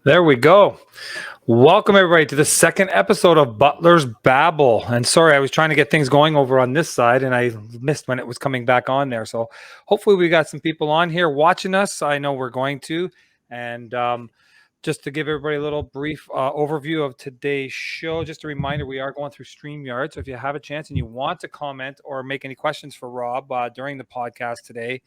There we go. Welcome everybody to the second episode of Butler's Babble. And sorry, I was trying to get things going over on this side and I missed when it was coming back on there. So hopefully we got some people on here watching us. I know we're going to. And just to give everybody a little brief overview of today's show, just a reminder, we are going through StreamYard. So if you have a chance and you want to comment or make any questions for Rob during the podcast today,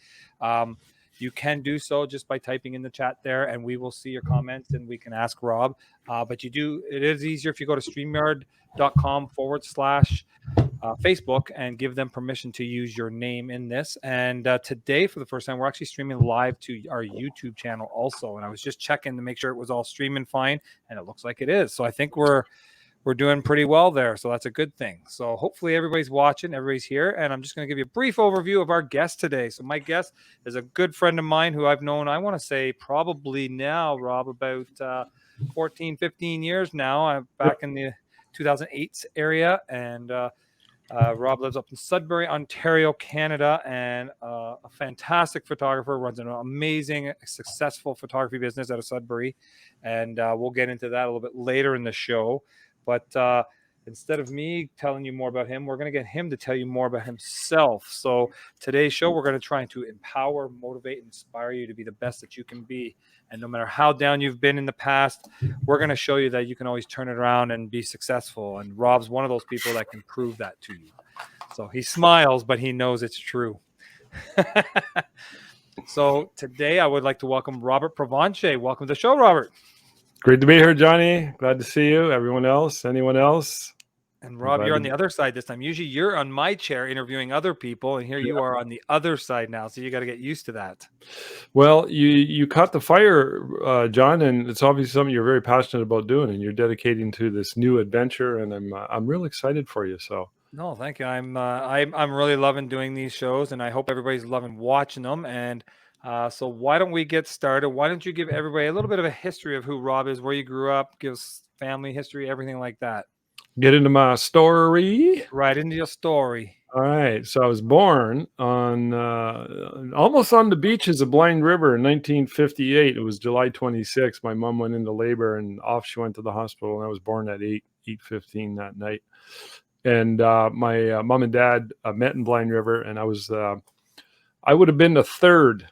you can do so just by typing in the chat there, and we will see your comments and we can ask Rob. But it is easier if you go to streamyard.com/Facebook and give them permission to use your name in this. And today, for the first time, we're actually streaming live to our YouTube channel also. And I was just checking to make sure it was all streaming fine, and it looks like it is. So I think we're doing pretty well there. So that's a good thing. So hopefully everybody's watching, everybody's here. And I'm just going to give you a brief overview of our guest today. So my guest is a good friend of mine who I've known, I want to say probably now, Rob, about 14, 15 years now. I'm back in the 2008 area. And Rob lives up in Sudbury, Ontario, Canada, and a fantastic photographer, runs an amazing, successful photography business out of Sudbury. And we'll get into that a little bit later in the show. But instead of me telling you more about him, we're going to get him to tell you more about himself. So today's show, we're going to try to empower, motivate, and inspire you to be the best that you can be. And no matter how down you've been in the past, we're going to show you that you can always turn it around and be successful. And Rob's one of those people that can prove that to you. So he smiles, but he knows it's true. So today I would like to welcome Robert Provencher. Welcome to the show, Robert. Great to be here, Johnny. Glad to see you. Everyone else, anyone else? And Rob, you're on the other side this time. Usually you're on my chair interviewing other people, and here you are on the other side now. So you got to get used to that. Well, you caught the fire, John, and it's obviously something you're very passionate about doing, and you're dedicating to this new adventure. And I'm real excited for you. So no, thank you. I'm really loving doing these shows, and I hope everybody's loving watching them. And so why don't we get started? Why don't you give everybody a little bit of a history of who Rob is, where you grew up, give us family history, everything like that. Get into my story. Right into your story. All right. So I was born on almost on the beaches of Blind River in 1958. It was July 26th. My mom went into labor and off she went to the hospital. And I was born at 8:15 that night. And my mom and dad met in Blind River, and I would have been the third.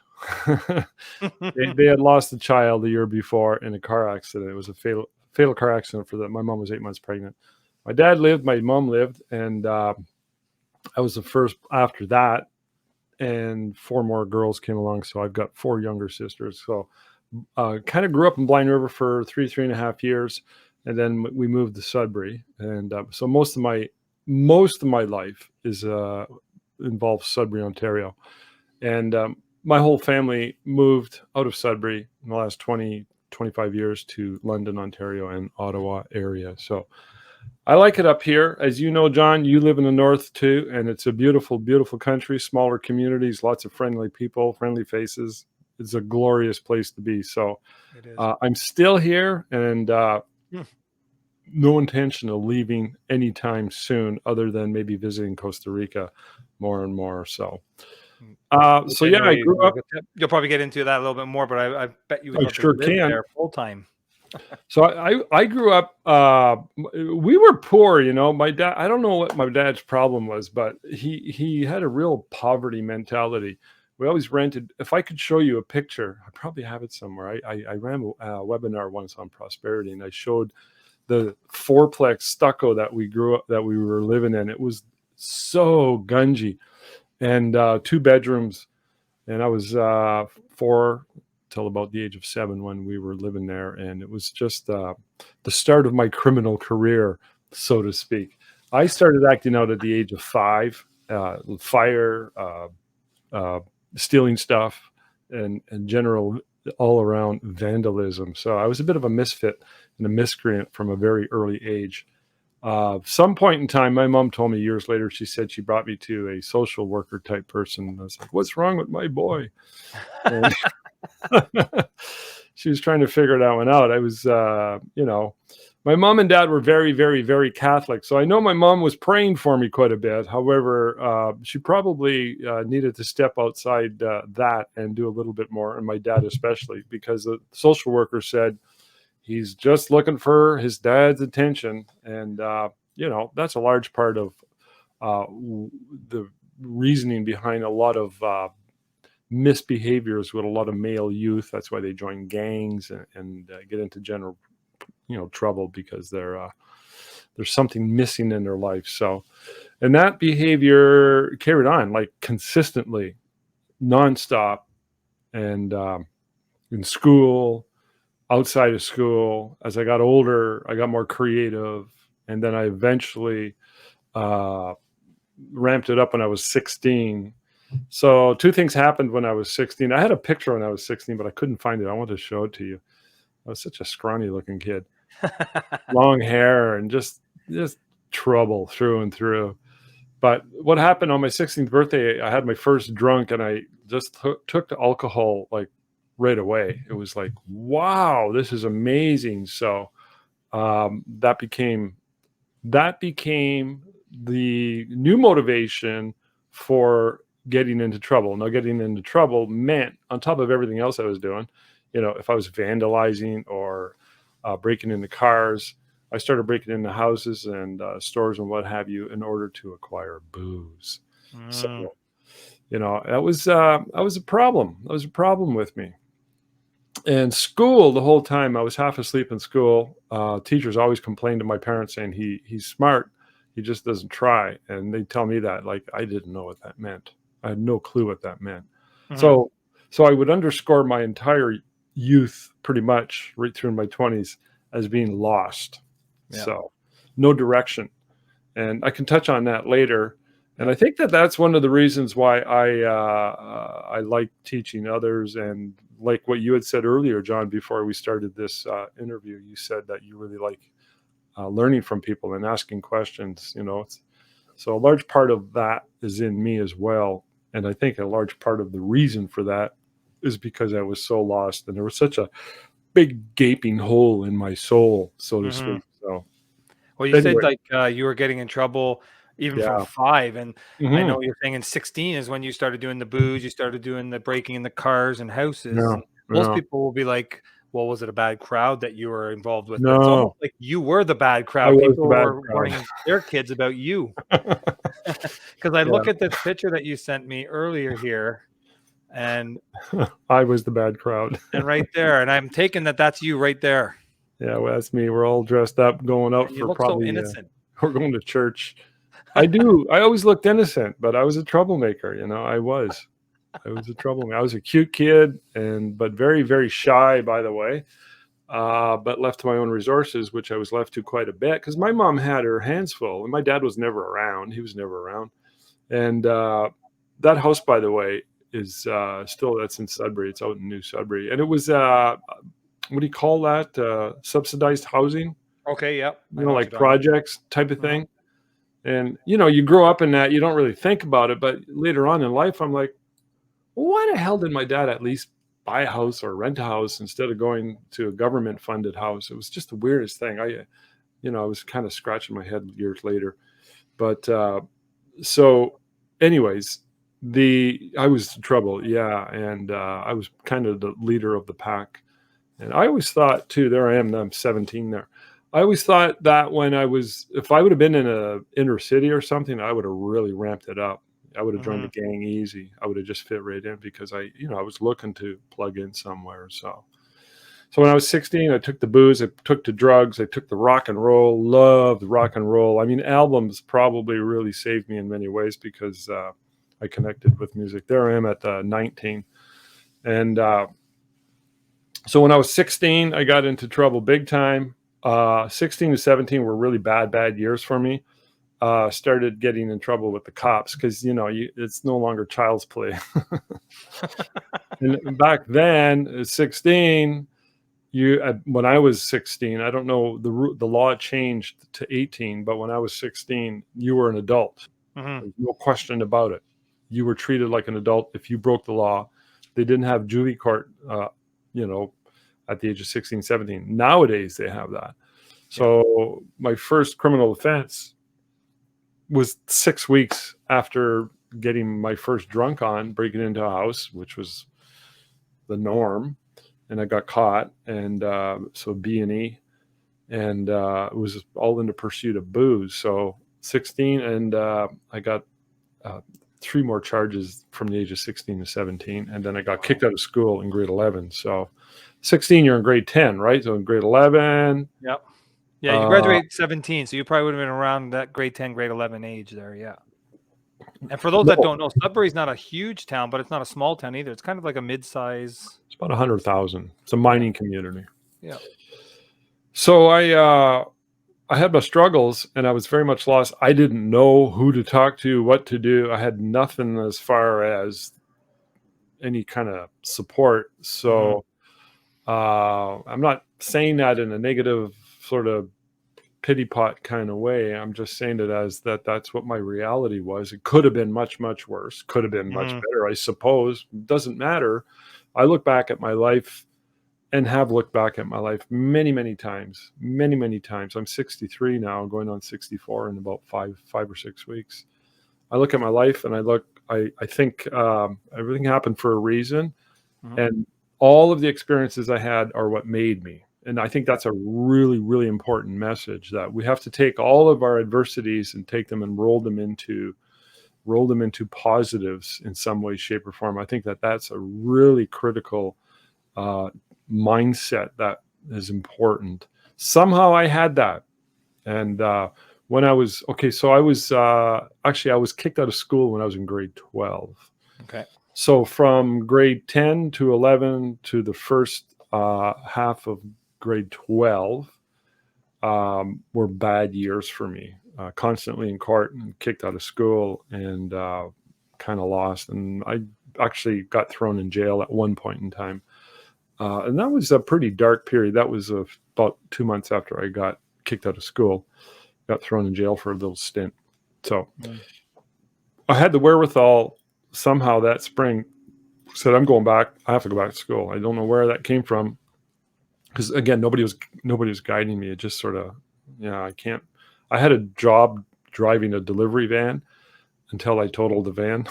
they had lost a child the year before in a car accident. It was a fatal car accident for them. My mom was 8 months pregnant. My dad lived, my mom lived, and I was the first after that, and 4 more girls came along. So I've got 4 younger sisters. So kind of grew up in Blind River for 3.5 years, and then we moved to Sudbury. And so most of my life is involves Sudbury, Ontario. And my whole family moved out of Sudbury in the last 25 years to London, Ontario, and Ottawa area. So I like it up here. As you know, John, you live in the north too, and it's a beautiful, beautiful country, smaller communities, lots of friendly people, friendly faces. It's a glorious place to be. So I'm still here, and no intention of leaving anytime soon, other than maybe visiting Costa Rica more and more. So I grew up. You'll probably get into that a little bit more, but I bet you would love sure to live there full time. So I grew up. We were poor, you know. My dad. I don't know what my dad's problem was, but he had a real poverty mentality. We always rented. If I could show you a picture, I probably have it somewhere. I ran a webinar once on prosperity, and I showed the 4-plex stucco that we were living in. It was so gungy, and 2 bedrooms, and I was 4 till about the age of 7 when we were living there, and it was just the start of my criminal career, so to speak. I started acting out at the age of 5, fire, stealing stuff, and general all-around vandalism. So I was a bit of a misfit and a miscreant from a very early age. Some point in time, my mom told me years later, she said she brought me to a social worker type person. I was like, what's wrong with my boy? She was trying to figure that one out. I was, my mom and dad were very, very, very Catholic. So I know my mom was praying for me quite a bit. However, she probably needed to step outside that and do a little bit more. And my dad especially, because the social worker said, He's just looking for his dad's attention. And, that's a large part of the reasoning behind a lot of misbehaviors with a lot of male youth. That's why they join gangs and get into general, trouble, because there's something missing in their life. So, and that behavior carried on like consistently, nonstop, and in school, outside of school. As I got older, I got more creative, and then I eventually ramped it up when I was 16. So two things happened when I was 16. I had a picture when I was 16, but I couldn't find it. I wanted to show it to you. I was such a scrawny looking kid, long hair, and just trouble through and through. But what happened on my 16th birthday, I had my first drunk, and I just took to alcohol like right away. It was like, wow, this is amazing. So that became the new motivation for getting into trouble. Now, getting into trouble meant, on top of everything else I was doing, if I was vandalizing or breaking into cars, I started breaking into houses and stores and what have you in order to acquire booze. So, that was a problem. That was a problem with me. And school, the whole time I was half asleep in school. Teachers always complained to my parents saying he's smart, he just doesn't try. And they tell me that, like, I didn't know what that meant. I had no clue what that meant. So I would underscore my entire youth, pretty much right through my 20s, as being lost. Yeah. So no direction. And I can touch on that later. And I think that's one of the reasons why I like teaching others. And like what you had said earlier, John, before we started this interview, you said that you really like learning from people and asking questions. So a large part of that is in me as well. And I think a large part of the reason for that is because I was so lost, and there was such a big gaping hole in my soul, so to speak. So, well, you said like you were getting in trouble even from 5, and I know you're saying in 16 is when you started doing the booze, you started doing the breaking in the cars and houses. And most people will be like, well, was it a bad crowd that you were involved with? No. But it's almost like you were the bad crowd. People were warning their kids about you. Because I look at this picture that you sent me earlier here, and I was the bad crowd. And right there, and I'm taking that's you right there. Yeah, well, that's me. We're all dressed up, going out for probably. So innocent. We're going to church. I always looked innocent, but I was a troublemaker. I was a troublemaker. I was a cute kid, but very, very shy, by the way. But left to my own resources, which I was left to quite a bit, because my mom had her hands full, and my dad was never around. He was never around. And that house, by the way, is that's in Sudbury. It's out in New Sudbury. And it was, what do you call that? Subsidized housing. Okay, yeah. Like projects type of thing. And, you grow up in that, you don't really think about it. But later on in life, I'm like, well, why the hell did my dad at least buy a house or rent a house instead of going to a government funded house? It was just the weirdest thing. I was kind of scratching my head years later. But so anyways, I was in trouble. Yeah. And I was kind of the leader of the pack. And I always thought too, there I am, I'm 17 there. I always thought that if I would have been in a inner city or something, I would have really ramped it up. I would have joined the gang easy. I would have just fit right in, because I was looking to plug in somewhere. So when I was 16, I took the booze, I took to drugs, I took the rock and roll, loved rock and roll. I mean, albums probably really saved me in many ways, because I connected with music. There I am at 19. And so when I was 16, I got into trouble big time. 16 to 17 were really bad years for me. Started getting in trouble with the cops, because it's no longer child's play. And back then, at 16, when I was 16, I don't know, the law changed to 18, but when I was 16, you were an adult. There's no question about it. You were treated like an adult if you broke the law. They didn't have juvie court, at the age of 16, 17. Nowadays, they have that. So my first criminal offense was 6 weeks after getting my first drunk on, breaking into a house, which was the norm. and I got caught, and so B&E, and it was all in the pursuit of booze. So 16, and I got 3 more charges from the age of 16 to 17, and then I got kicked out of school in grade 11. So 16, you're in grade 10, right? So in grade 11. Yep. Yeah, you graduated 17, so you probably would have been around that grade 10, grade 11 age there. Yeah. And for those that don't know, Sudbury's not a huge town, but it's not a small town either. It's kind of like a mid-size. It's about 100,000. It's a mining community. Yeah. So I had my struggles, and I was very much lost. I didn't know who to talk to, what to do. I had nothing as far as any kind of support. So I'm not saying that in a negative sort of pity pot kind of way. I'm just saying it as that's what my reality was. It could have been much, much worse. Could have been much better, I suppose. It doesn't matter. I look back at my life, and have looked back at my life many, many times. Many, many times. I'm 63 now, going on 64 in about five or 6 weeks. I look at my life, and I think everything happened for a reason. And all of the experiences I had are what made me. And I think that's a really, really important message, that we have to take all of our adversities and take them and roll them into positives in some way, shape, or form. I think that's a really critical mindset that is important. Somehow I had that. And when I was so I was actually I was kicked out of school when I was in grade 12. Okay. So from grade 10 to 11 to the first half of grade 12 were bad years for me. Constantly in court and kicked out of school, and kind of lost. And I actually got thrown in jail at one point in time. And that was a pretty dark period. That was about 2 months after I got kicked out of school. Got thrown in jail for a little stint. So I had the wherewithal somehow that spring. Said, I'm going back. I have to go back to school. I don't know where that came from. Because again, nobody was guiding me. It just sort of, I can't. I had a job driving a delivery van until I totaled the van.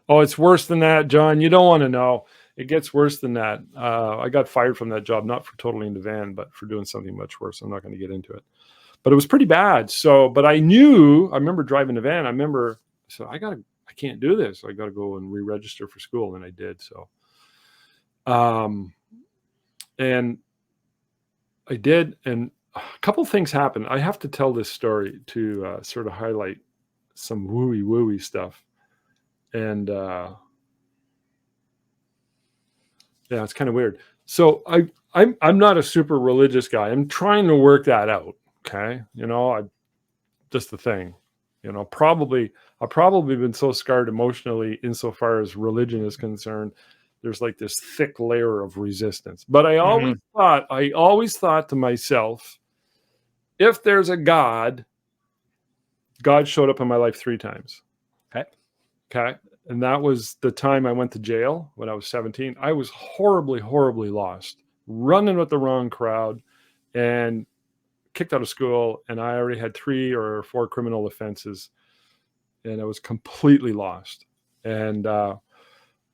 Oh, it's worse than that, John. You don't want to know. It gets worse than that. I got fired from that job, not for totaling the van, but for doing something much worse. I'm not going to get into it. But it was pretty bad. So, but I remember driving the van. So I can't do this. I got to go and re-register for school. And I did. So, and I did. And a couple things happened. I have to tell this story to sort of highlight some wooey stuff. And yeah, it's kind of weird. So I'm not a super religious guy. I'm trying to work that out. Okay. Just the thing, I've probably been so scarred emotionally insofar as religion is concerned. There's like this thick layer of resistance. But I always thought to myself, if there's a God showed up in my life 3 times. Okay. And that was the time I went to jail when I was 17. I was horribly, horribly lost, running with the wrong crowd, and kicked out of school. And I already had 3 or 4 criminal offenses, and I was completely lost. And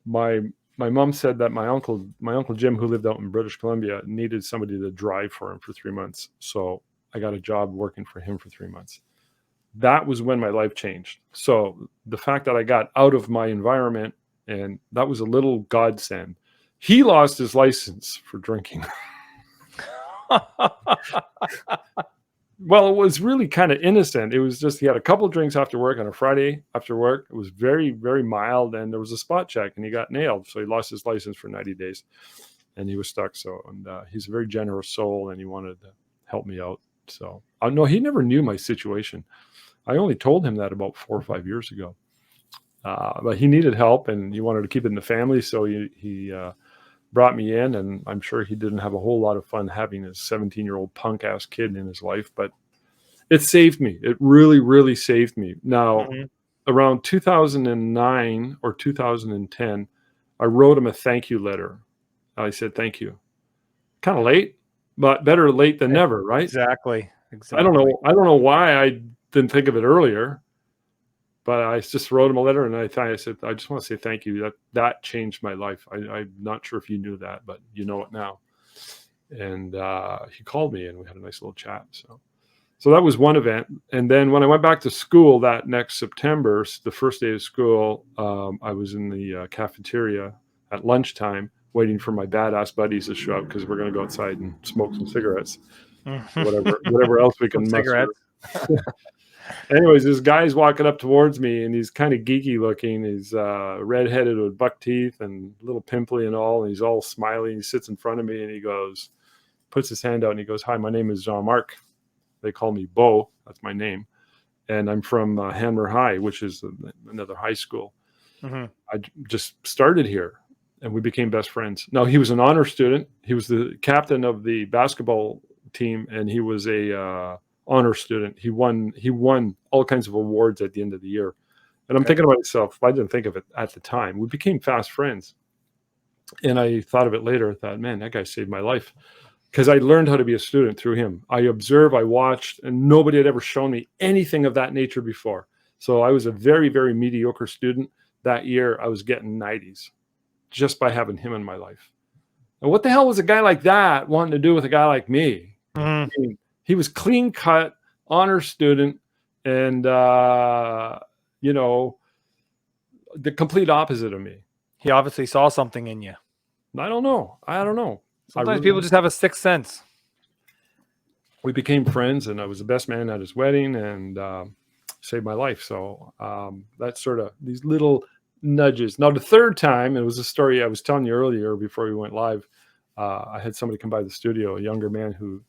my mom said that my uncle Jim, who lived out in British Columbia, needed somebody to drive for him for 3 months. So I got a job working for him for 3 months. That was when my life changed. So the fact that I got out of my environment, and that was a little godsend. He lost his license for drinking. Well, it was really kind of innocent. It was just, he had a couple drinks after work on a Friday after work. It was very, very mild, and there was a spot check, and he got nailed. So he lost his license for 90 days, and he was stuck. So, and he's a very generous soul, and he wanted to help me out. So, no, he never knew my situation. I only told him that about 4 or 5 years ago. But he needed help, and he wanted to keep it in the family. So he brought me in, and I'm sure he didn't have a whole lot of fun having his 17-year-old punk ass kid in his life, but it saved me. It really, really saved me. Now, around 2009 or 2010, I wrote him a thank you letter. I said, thank you. Kind of late, but better late than never, right? Exactly. I don't know why I didn't think of it earlier, but I just wrote him a letter, and I said, I just want to say thank you. That changed my life. I'm not sure if you knew that, but you know it now. And he called me, and we had a nice little chat. So that was one event. And then when I went back to school that next September, the first day of school, I was in the cafeteria at lunchtime waiting for my badass buddies to show up, because we're going to go outside and smoke some cigarettes, whatever else we can muster. Anyways, this guy's walking up towards me, and he's kind of geeky looking. He's redheaded with buck teeth and a little pimply and all. And he's all smiley. He sits in front of me, and he puts his hand out, and he goes, "Hi, my name is Jean-Marc. They call me Bo. That's my name. And I'm from Hanmer High, which is another high school. I just started here, and we became best friends." Now, he was an honor student. He was the captain of the basketball team, and he was a honor student. He won all kinds of awards at the end of the year. And I'm thinking to myself, I didn't think of it at the time. We became fast friends. And I thought of it later. I thought, man, that guy saved my life, because I learned how to be a student through him. I observed, I watched, and nobody had ever shown me anything of that nature before. So I was a very, very mediocre student. That year, I was getting 90s just by having him in my life. And what the hell was a guy like that wanting to do with a guy like me? I mean, he was clean cut, honor student, and, the complete opposite of me. He obviously saw something in you. I don't know. Sometimes people just have a sixth sense. We became friends, and I was the best man at his wedding, and saved my life. So that's sort of these little nudges. Now, the third time, it was a story I was telling you earlier before we went live. I had somebody come by the studio, a younger man who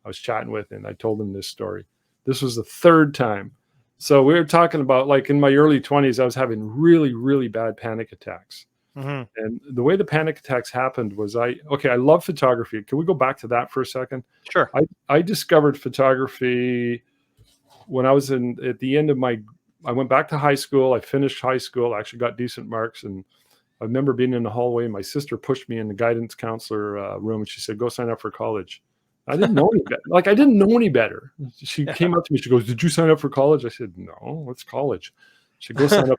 I was chatting with, and I told him this story. This was the third time. So we were talking about, like, in my early 20s, I was having really, really bad panic attacks. And the way the panic attacks happened was I love photography. Can we go back to that for a second? Sure. I discovered photography when I was at the end of I went back to high school. I finished high school. I actually got decent marks. And I remember being in the hallway, and my sister pushed me in the guidance counselor room, and she said, "Go sign up for college." I didn't know any better. I didn't know any better. She came up to me. She goes, "Did you sign up for college?" I said, "No, what's college?" She goes, "Sign up."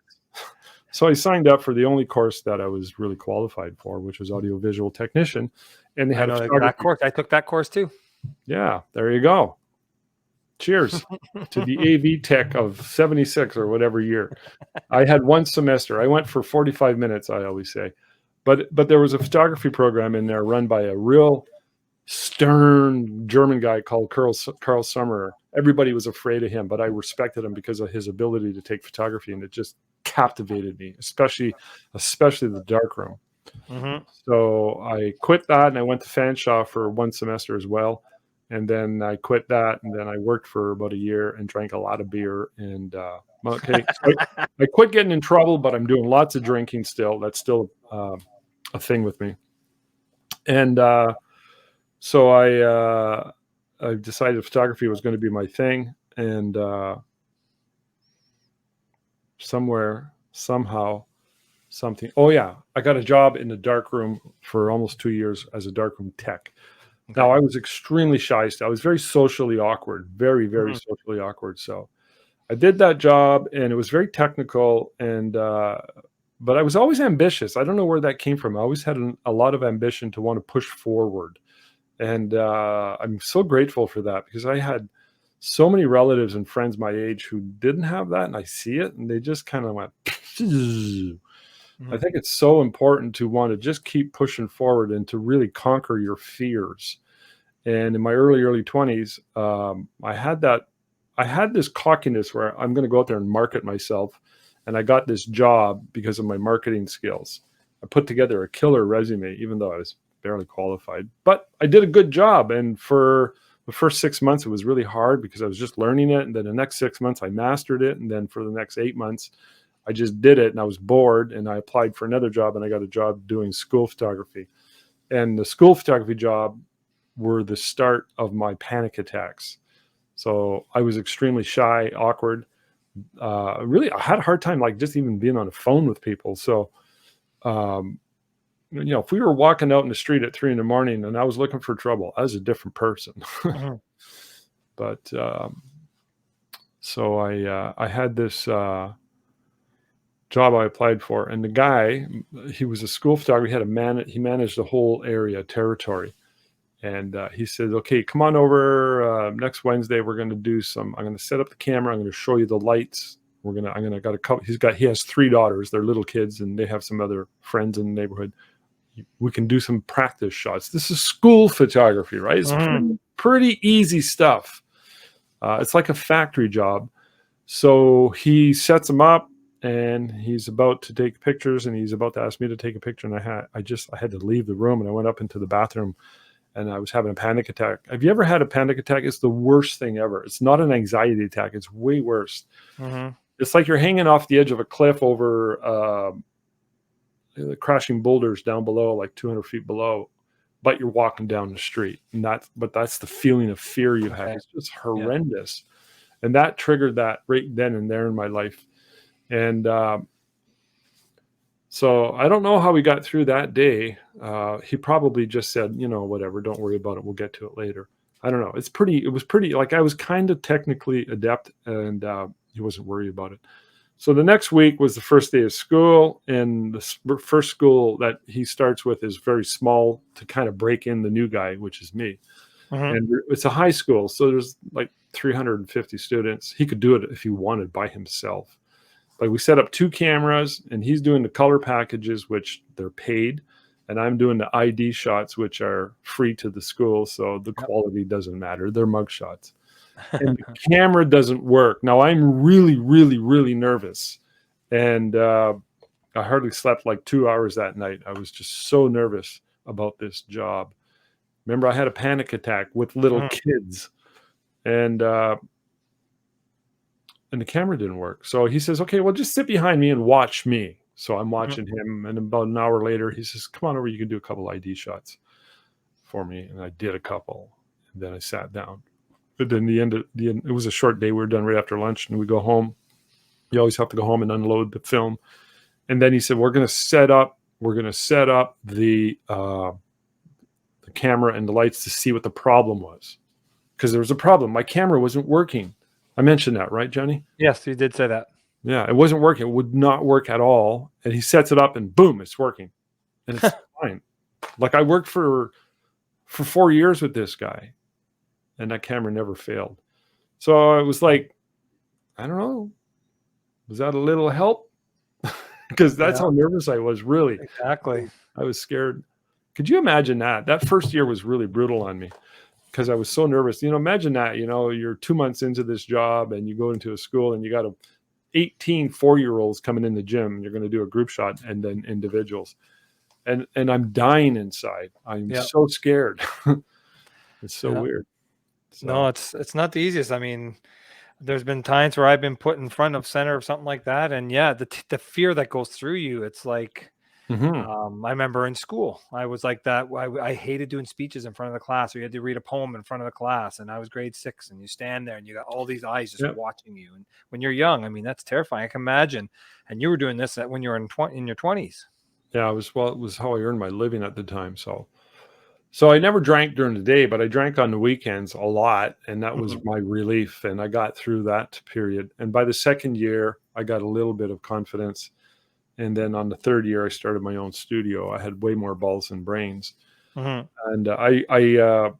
So I signed up for the only course that I was really qualified for, which was audiovisual technician. And they had that course. I took that course too. Yeah, there you go. Cheers to the AV tech of 76 or whatever year. I had one semester. I went for 45 minutes, I always say. But there was a photography program in there run by a real stern German guy called Carl Summerer. Everybody was afraid of him, but I respected him because of his ability to take photography, and it just captivated me, especially the darkroom. So I quit that, and I went to Fanshawe for one semester as well. And then I quit that, and then I worked for about a year and drank a lot of beer. And so I quit getting in trouble, but I'm doing lots of drinking still. That's still a thing with me. And so I decided photography was going to be my thing. And somehow, something. Oh yeah, I got a job in the darkroom for almost 2 years as a darkroom tech. Okay. Now, I was extremely shy. I was very socially awkward, very, very socially awkward. So I did that job, and it was very technical. And but I was always ambitious. I don't know where that came from. I always had a lot of ambition to want to push forward. And I'm so grateful for that, because I had so many relatives and friends my age who didn't have that, and I see it, and they just kind of went. I think it's so important to want to just keep pushing forward and to really conquer your fears. And in my early 20s, I had this cockiness where I'm going to go out there and market myself. And I got this job because of my marketing skills. I put together a killer resume, even though I was barely qualified, but I did a good job. And for the first 6 months, it was really hard because I was just learning it. And then the next 6 months, I mastered it. And then for the next 8 months, I just did it, and I was bored, and I applied for another job, and I got a job doing school photography. And the school photography job were the start of my panic attacks. So I was extremely shy, awkward. Really, I had a hard time, like, just even being on the phone with people. So, if we were walking out in the street at 3 a.m. and I was looking for trouble, I was a different person. But so I had this job I applied for. And the guy, he was a school photographer. He managed the whole area territory. And he said, okay, come on over next Wednesday. We're going to do I'm going to set up the camera. I'm going to show you the lights. Got a couple. He has 3 daughters. They're little kids, and they have some other friends in the neighborhood. We can do some practice shots. This is school photography, right? It's pretty easy stuff. It's like a factory job. So he sets them up, and he's about to take pictures, and he's about to ask me to take a picture. And I had to leave the room, and I went up into the bathroom, and I was having a panic attack. Have you ever had a panic attack? It's the worst thing ever. It's not an anxiety attack. It's way worse. It's like you're hanging off the edge of a cliff over the crashing boulders down below, like 200 feet below, but you're walking down the street. And that's the feeling of fear you have. It's just horrendous. Yeah. And that triggered that right then and there in my life. And so I don't know how we got through that day. He probably just said, whatever, don't worry about it. We'll get to it later. I don't know. It was pretty, like I was kind of technically adept, and he wasn't worried about it. So the next week was the first day of school, and the first school that he starts with is very small to kind of break in the new guy, which is me. And it's a high school, so there's like 350 students. He could do it if he wanted by himself. Like, we set up 2 cameras, and he's doing the color packages, which they're paid, and I'm doing the ID shots, which are free to the school, so the quality doesn't matter. They're mug shots. And the camera doesn't work. Now, I'm really, really, really nervous. And I hardly slept like 2 hours that night. I was just so nervous about this job. Remember, I had a panic attack with little kids. And the camera didn't work. So he says, okay, well, just sit behind me and watch me. So I'm watching him. And about an hour later, he says, come on over. You can do a couple ID shots for me. And I did a couple. And then I sat down. But then it was a short day. We were done right after lunch, and we go home. You always have to go home and unload the film. And then he said, we're going to set up the camera and the lights to see what the problem was. Because there was a problem. My camera wasn't working. I mentioned that, right, Johnny? Yes, you did say that. Yeah, it wasn't working. It would not work at all. And he sets it up, and boom, it's working. And it's fine. Like, I worked for 4 years with this guy, and that camera never failed. So it was like, I don't know, was that a little help? Because that's how nervous I was, really. Exactly. I was scared. Could you imagine that? That first year was really brutal on me because I was so nervous. Imagine that, you're 2 months into this job, and you go into a school, and you got 18 4-year-olds coming in the gym, and you're going to do a group shot and then individuals. And I'm dying inside. I'm so scared. It's so weird. So. No, it's not the easiest. I mean, there's been times where I've been put in front of center of something like that, and the fear that goes through you, it's like, I remember in school, I was like that. I hated doing speeches in front of the class, or you had to read a poem in front of the class, and I was grade 6, and you stand there, and you got all these eyes just watching you. And when you're young, I mean, that's terrifying. I can imagine. And you were doing this when you were in your 20s. Yeah, it was how I earned my living at the time. So I never drank during the day, but I drank on the weekends a lot, and that was my relief. And I got through that period. And by the second year, I got a little bit of confidence. And then on the third year, I started my own studio. I had way more balls than brains. And I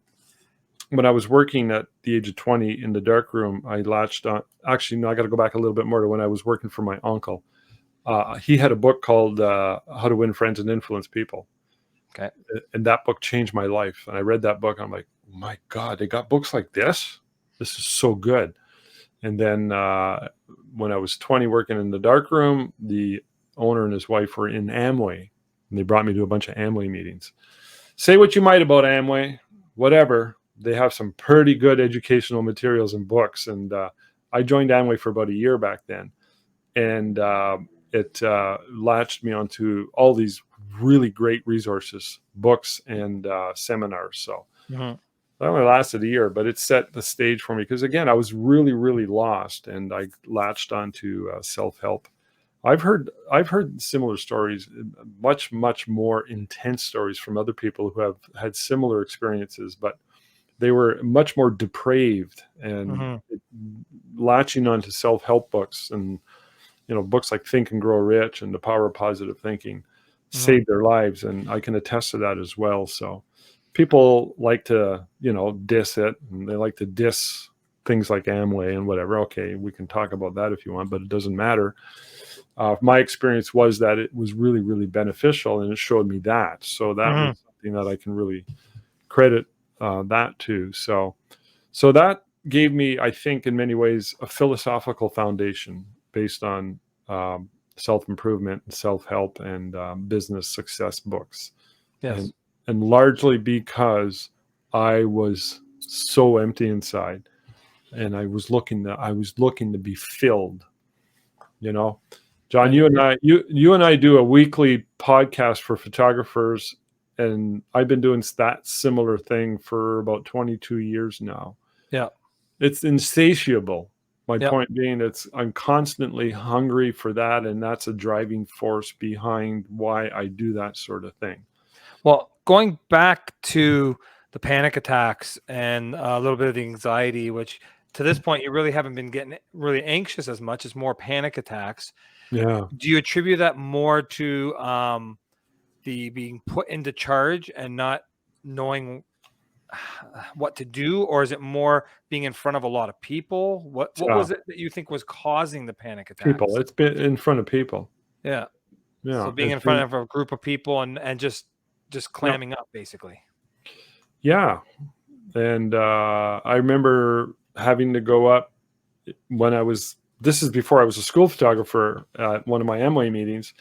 when I was working at the age of 20 in the darkroom, I latched on. Actually, no, I got to go back a little bit more to when I was working for my uncle. He had a book called How to Win Friends and Influence People. Okay. And that book changed my life. And I read that book, and I'm like, oh my God, they got books like this? This is so good. And then when I was 20 working in the darkroom, the owner and his wife were in Amway, and they brought me to a bunch of Amway meetings. Say what you might about Amway, whatever. They have some pretty good educational materials and books. And I joined Amway for about a year back then. And it latched me onto all these really great resources, books and seminars. So that only lasted a year, but it set the stage for me. Because again, I was really, really lost, and I latched onto self-help. I've heard similar stories, much, much more intense stories from other people who have had similar experiences, but they were much more depraved and latching onto self-help books and books like Think and Grow Rich and The Power of Positive Thinking saved their lives. And I can attest to that as well. So people like to, diss it, and they like to diss things like Amway and whatever. Okay, we can talk about that if you want, but it doesn't matter. My experience was that it was really, really beneficial, and it showed me that. So that was something that I can really credit that to. So that gave me, I think, in many ways, a philosophical foundation based on self-improvement and self-help and business success books. Yes. And largely because I was so empty inside, and I was looking to be filled. John, you and I do a weekly podcast for photographers, and I've been doing that similar thing for about 22 years now. Yeah. It's insatiable. My point being, I'm constantly hungry for that, and that's a driving force behind why I do that sort of thing. Well, going back to the panic attacks and a little bit of the anxiety, which to this point you really haven't been getting really anxious as much as more panic attacks. Yeah. Do you attribute that more to the being put into charge and not knowing what to do, or is it more being in front of a lot of people? What was it that you think was causing the panic attacks? People. It's been in front of people. Yeah. Yeah. So being in front of a group of people and just clamming up, basically. Yeah. And I remember having to go up this is before I was a school photographer at one of my Amway meetings.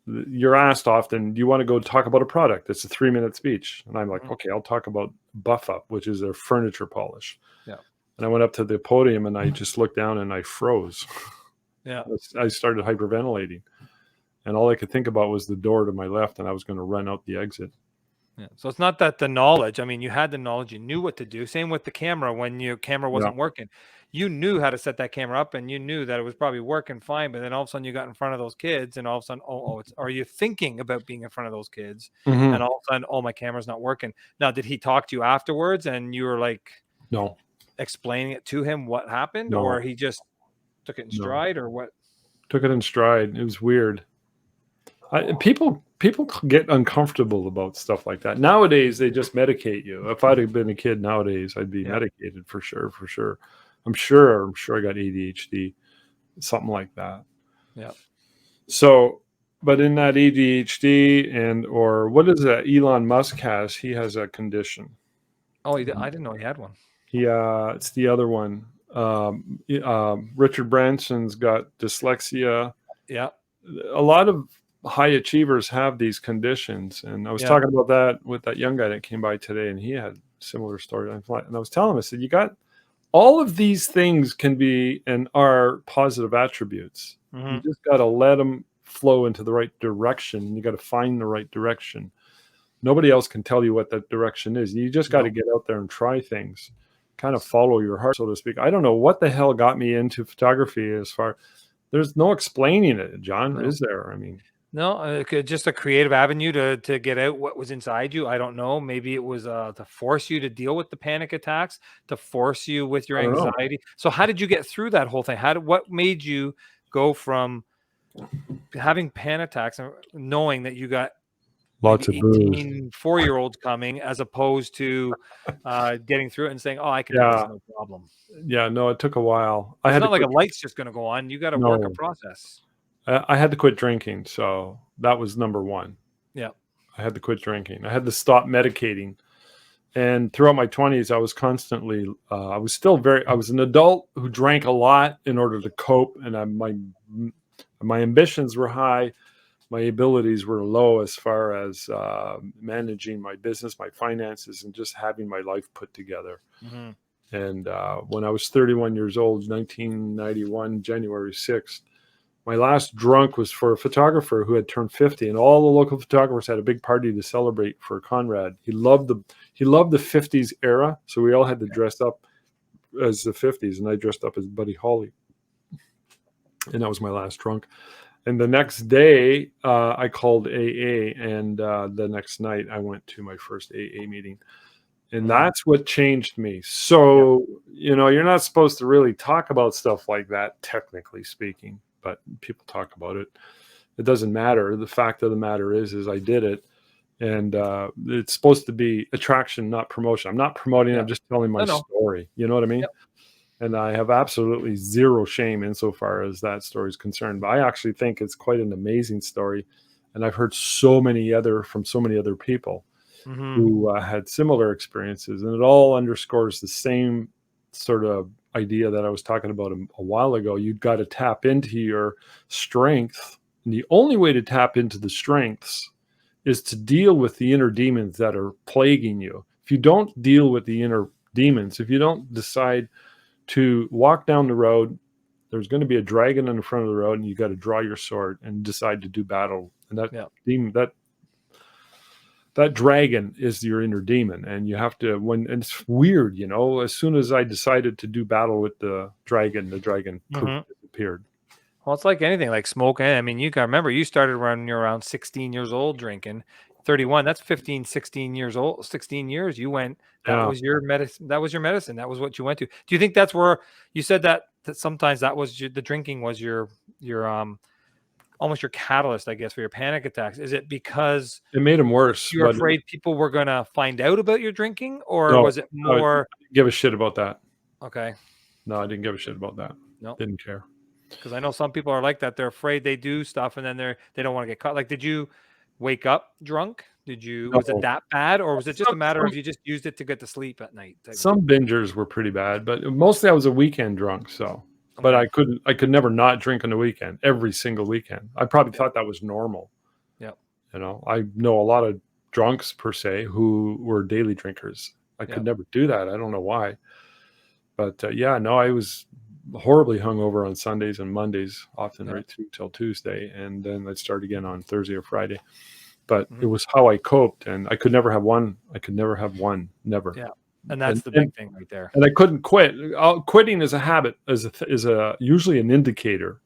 You're asked often, do you want to go talk about a product? It's a 3-minute speech. And I'm like, okay, I'll talk about Buff Up, which is their furniture polish. Yeah. And I went up to the podium and I just looked down and I froze. Yeah. I started hyperventilating. And all I could think about was the door to my left, and I was going to run out the exit. Yeah. So it's not that the knowledge, I mean, you had the knowledge, you knew what to do. Same with the camera. When your camera wasn't working, you knew how to set that camera up, and you knew that it was probably working fine. But then all of a sudden you got in front of those kids, and all of a sudden, are you thinking about being in front of those kids? And all of a sudden, my camera's not working. Now, did he talk to you afterwards and you were like, no, explaining it to him what happened, or he just took it in stride, or what? Took it in stride. It was weird. People get uncomfortable about stuff like that. Nowadays, they just medicate you. If I'd have been a kid nowadays, I'd be medicated for sure. I'm sure I got ADHD, something like that. Yeah. So, but in that ADHD or what is that Elon Musk has? He has a condition. Oh, I didn't know he had one. It's the other one. Richard Branson's got dyslexia. Yeah. A lot of high achievers have these conditions, and I was talking about that with that young guy that came by today, and he had a similar story. And I was telling him, I said, you got all of these things can be and are positive attributes. You just got to let them flow into the right direction. You got to find the right direction. Nobody else can tell you what that direction is. You just got to get out there and try things, kind of follow your heart, so to speak. I don't know what the hell got me into photography. There's no explaining it, John. Is there? I mean, no, just a creative avenue to get out what was inside you. I don't know. Maybe it was to force you to deal with the panic attacks, to force you with your anxiety. So how did you get through that whole thing? What made you go from having panic attacks and knowing that you got lots of 18 4-year-olds coming, as opposed to getting through it and saying, I can do this, no problem? Yeah, no, it took a while. It's not like a light's just going to go on. You got to work a process. I had to quit drinking, so that was number one. Yeah. I had to quit drinking. I had to stop medicating. And throughout my 20s, I was constantly, I was an adult who drank a lot in order to cope. And my ambitions were high. My abilities were low as far as managing my business, my finances, and just having my life put together. And when I was 31 years old, 1991, January 6th, my last drunk was for a photographer who had turned 50, and all the local photographers had a big party to celebrate for Conrad. He loved the 50s era, so we all had to dress up as the 50s, and I dressed up as Buddy Holly. And that was my last drunk. And the next day, I called AA, and the next night I went to my first AA meeting. And that's what changed me. So, you're not supposed to really talk about stuff like that, technically speaking. but people talk about it. It doesn't matter. The fact of the matter is I did it. And it's supposed to be attraction, not promotion. I'm not promoting. Yeah. I'm just telling my No. story. You know what I mean? Yep. And I have absolutely zero shame insofar as that story is concerned. But I actually think it's quite an amazing story. And I've heard from so many other people who had similar experiences. And it all underscores the same sort of idea that I was talking about a while ago. You've got to tap into your strength. And the only way to tap into the strengths is to deal with the inner demons that are plaguing you. If you don't deal with the inner demons, if you don't decide to walk down the road, there's going to be a dragon in the front of the road, and you got to draw your sword and decide to do battle. And that demon, that dragon is your inner demon, and you have to. And it's weird, as soon as I decided to do battle with the dragon poof, disappeared. Well, it's like anything, like smoking. I mean, you got to remember, you started when you're around 16 years old drinking. 31, that's 15, 16 years old. 16 years you went. That was your medicine. That was your medicine. That was what you went to. Do you think that's where you said that sometimes that was the drinking was your almost your catalyst, I guess, for your panic attacks? Is it because it made them worse? You were afraid people were going to find out about your drinking, or was it more? I didn't give a shit about that. Okay. No, I didn't give a shit about that. No, didn't care. Because I know some people are like that. They're afraid they do stuff, and then they don't want to get caught. Like, did you wake up drunk? Was it that bad, or was it just a matter of you just used it to get to sleep at night? Some bingers were pretty bad, but mostly I was a weekend drunk. So, but I could never not drink on the weekend, every single weekend. I probably thought that was normal. Yeah. I know a lot of drunks per se who were daily drinkers. I could never do that. I don't know why. But I was horribly hungover on Sundays and Mondays, often right through till Tuesday, and then I'd start again on Thursday or Friday. But it was how I coped, and I could never have one. Never. Yeah, and that's the big thing right there. And I couldn't quit. Quitting is a habit, is usually an indicator.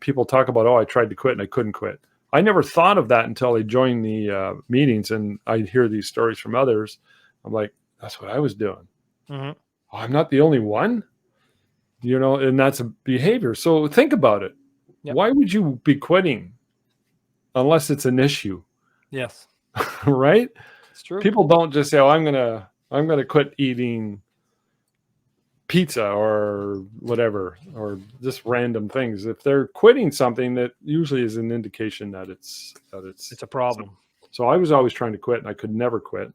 People talk about, I tried to quit and I couldn't quit. I never thought of that until I joined the meetings, and I hear these stories from others. I'm like, that's what I was doing. I'm not the only one. And that's a behavior. So think about it. Yep. Why would you be quitting unless it's an issue? Yes. Right? It's true. People don't just say, I'm gonna quit eating pizza or whatever, or just random things. If they're quitting something, that usually is an indication that it's a problem. So I was always trying to quit, and I could never quit.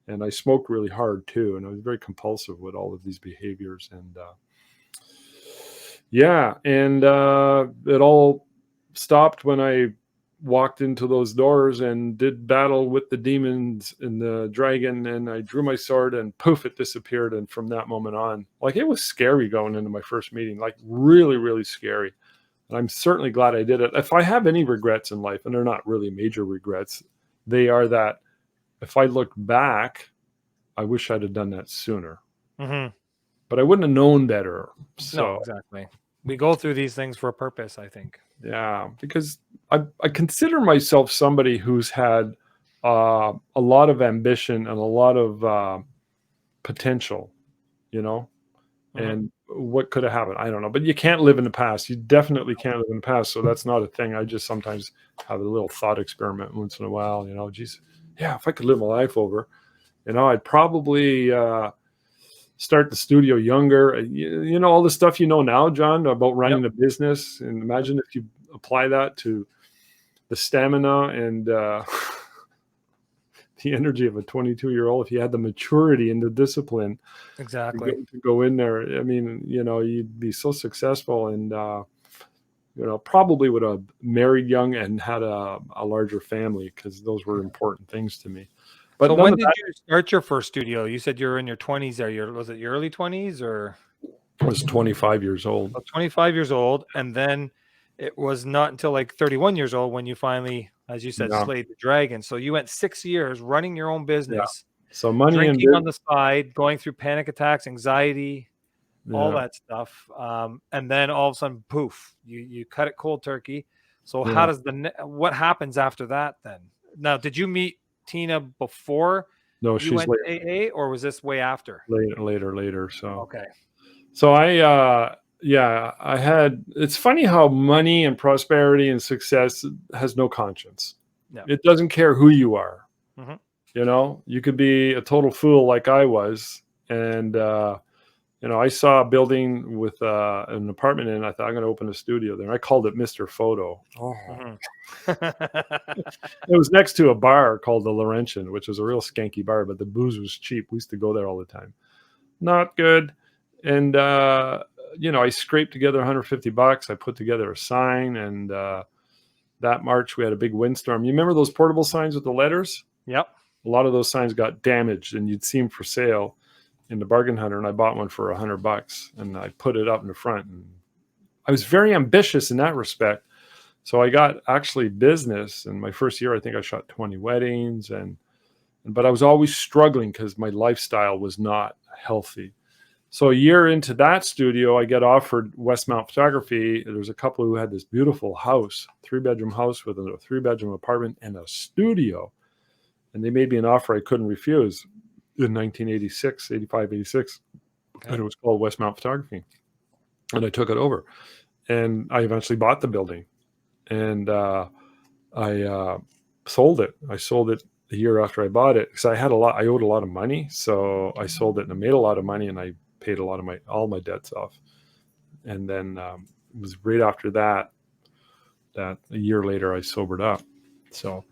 And I smoked really hard too, and I was very compulsive with all of these behaviors. And it all stopped when I walked into those doors and did battle with the demons and the dragon, and I drew my sword, and poof, it disappeared. And from that moment on, like, it was scary going into my first meeting, like really, really scary. And I'm certainly glad I did it. If I have any regrets in life, and they're not really major regrets, they are that if I look back, I wish I'd have done that sooner. But I wouldn't have known better. So no, exactly. We go through these things for a purpose, I think. Yeah, because I consider myself somebody who's had a lot of ambition and a lot of potential, and what could have happened, I don't know. But you can't live in the past. You definitely can't live in the past. So that's not a thing. I just sometimes have a little thought experiment once in a while, geez, if I could live my life over, I'd probably start the studio younger. All the stuff now, John, about running a business. And imagine if you apply that to the stamina and the energy of a 22-year-old, if you had the maturity and the discipline exactly to go in there. I mean, you'd be so successful, and probably would have married young and had a larger family, because those were important things to me. But so when did you start your first studio? You said you were in your 20s there. Was it your early 20s, or? I was 25 years old. 25 years old, and then it was not until like 31 years old when you finally, as you said, slayed the dragon. So you went 6 years running your own business. Yeah. So money drinking on the side, going through panic attacks, anxiety, all that stuff. And then all of a sudden, poof, you cut it cold turkey. So how does what happens after that then? Now, did you meet Tina before she's went later. to AA, or was this way after? Later. So okay. So I Yeah, it's funny how money and prosperity and success has no conscience. Yeah. It doesn't care who you are. Mhm. You could be a total fool like I was. And, I saw a building with an apartment in it. I thought I'm going to open a studio there. I called it Mr. Photo. Oh, Mhm. it was next to a bar called the Laurentian, which was a real skanky bar, but the booze was cheap. We used to go there all the time. Not good. And, I scraped together $150. I put together a sign, and that March we had a big windstorm. You remember those portable signs with the letters? Yep. A lot of those signs got damaged, and you'd see them for sale in the Bargain Hunter, and I bought one for $100, and I put it up in the front. And I was very ambitious in that respect. So I got actually business. In my first year, I think I shot 20 weddings, but I was always struggling because my lifestyle was not healthy. So a year into that studio, I get offered Westmount Photography. There's a couple who had this beautiful house, 3-bedroom house with a 3-bedroom apartment and a studio. And they made me an offer I couldn't refuse in 1986, 85, 86. Okay. And it was called Westmount Photography. And I took it over. And I eventually bought the building. And I sold it. I sold it a year after I bought it because I owed a lot of money. So I sold it and I made a lot of money, and I paid all my debts off. And then it was right after that a year later I sobered up. So,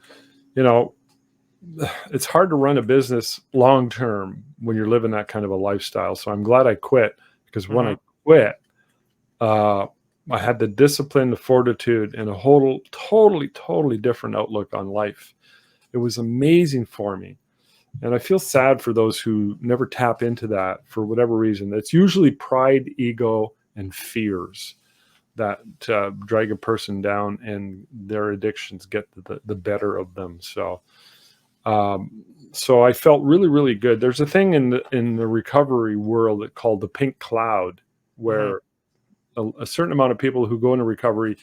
it's hard to run a business long term when you're living that kind of a lifestyle. So I'm glad I quit, because when I quit, I had the discipline, the fortitude, and a totally different outlook on life. It was amazing for me. And I feel sad for those who never tap into that for whatever reason. It's usually pride, ego, and fears that drag a person down, and their addictions get the better of them. So I felt really, really good. There's a thing in the recovery world called the pink cloud, where a certain amount of people who go into recovery,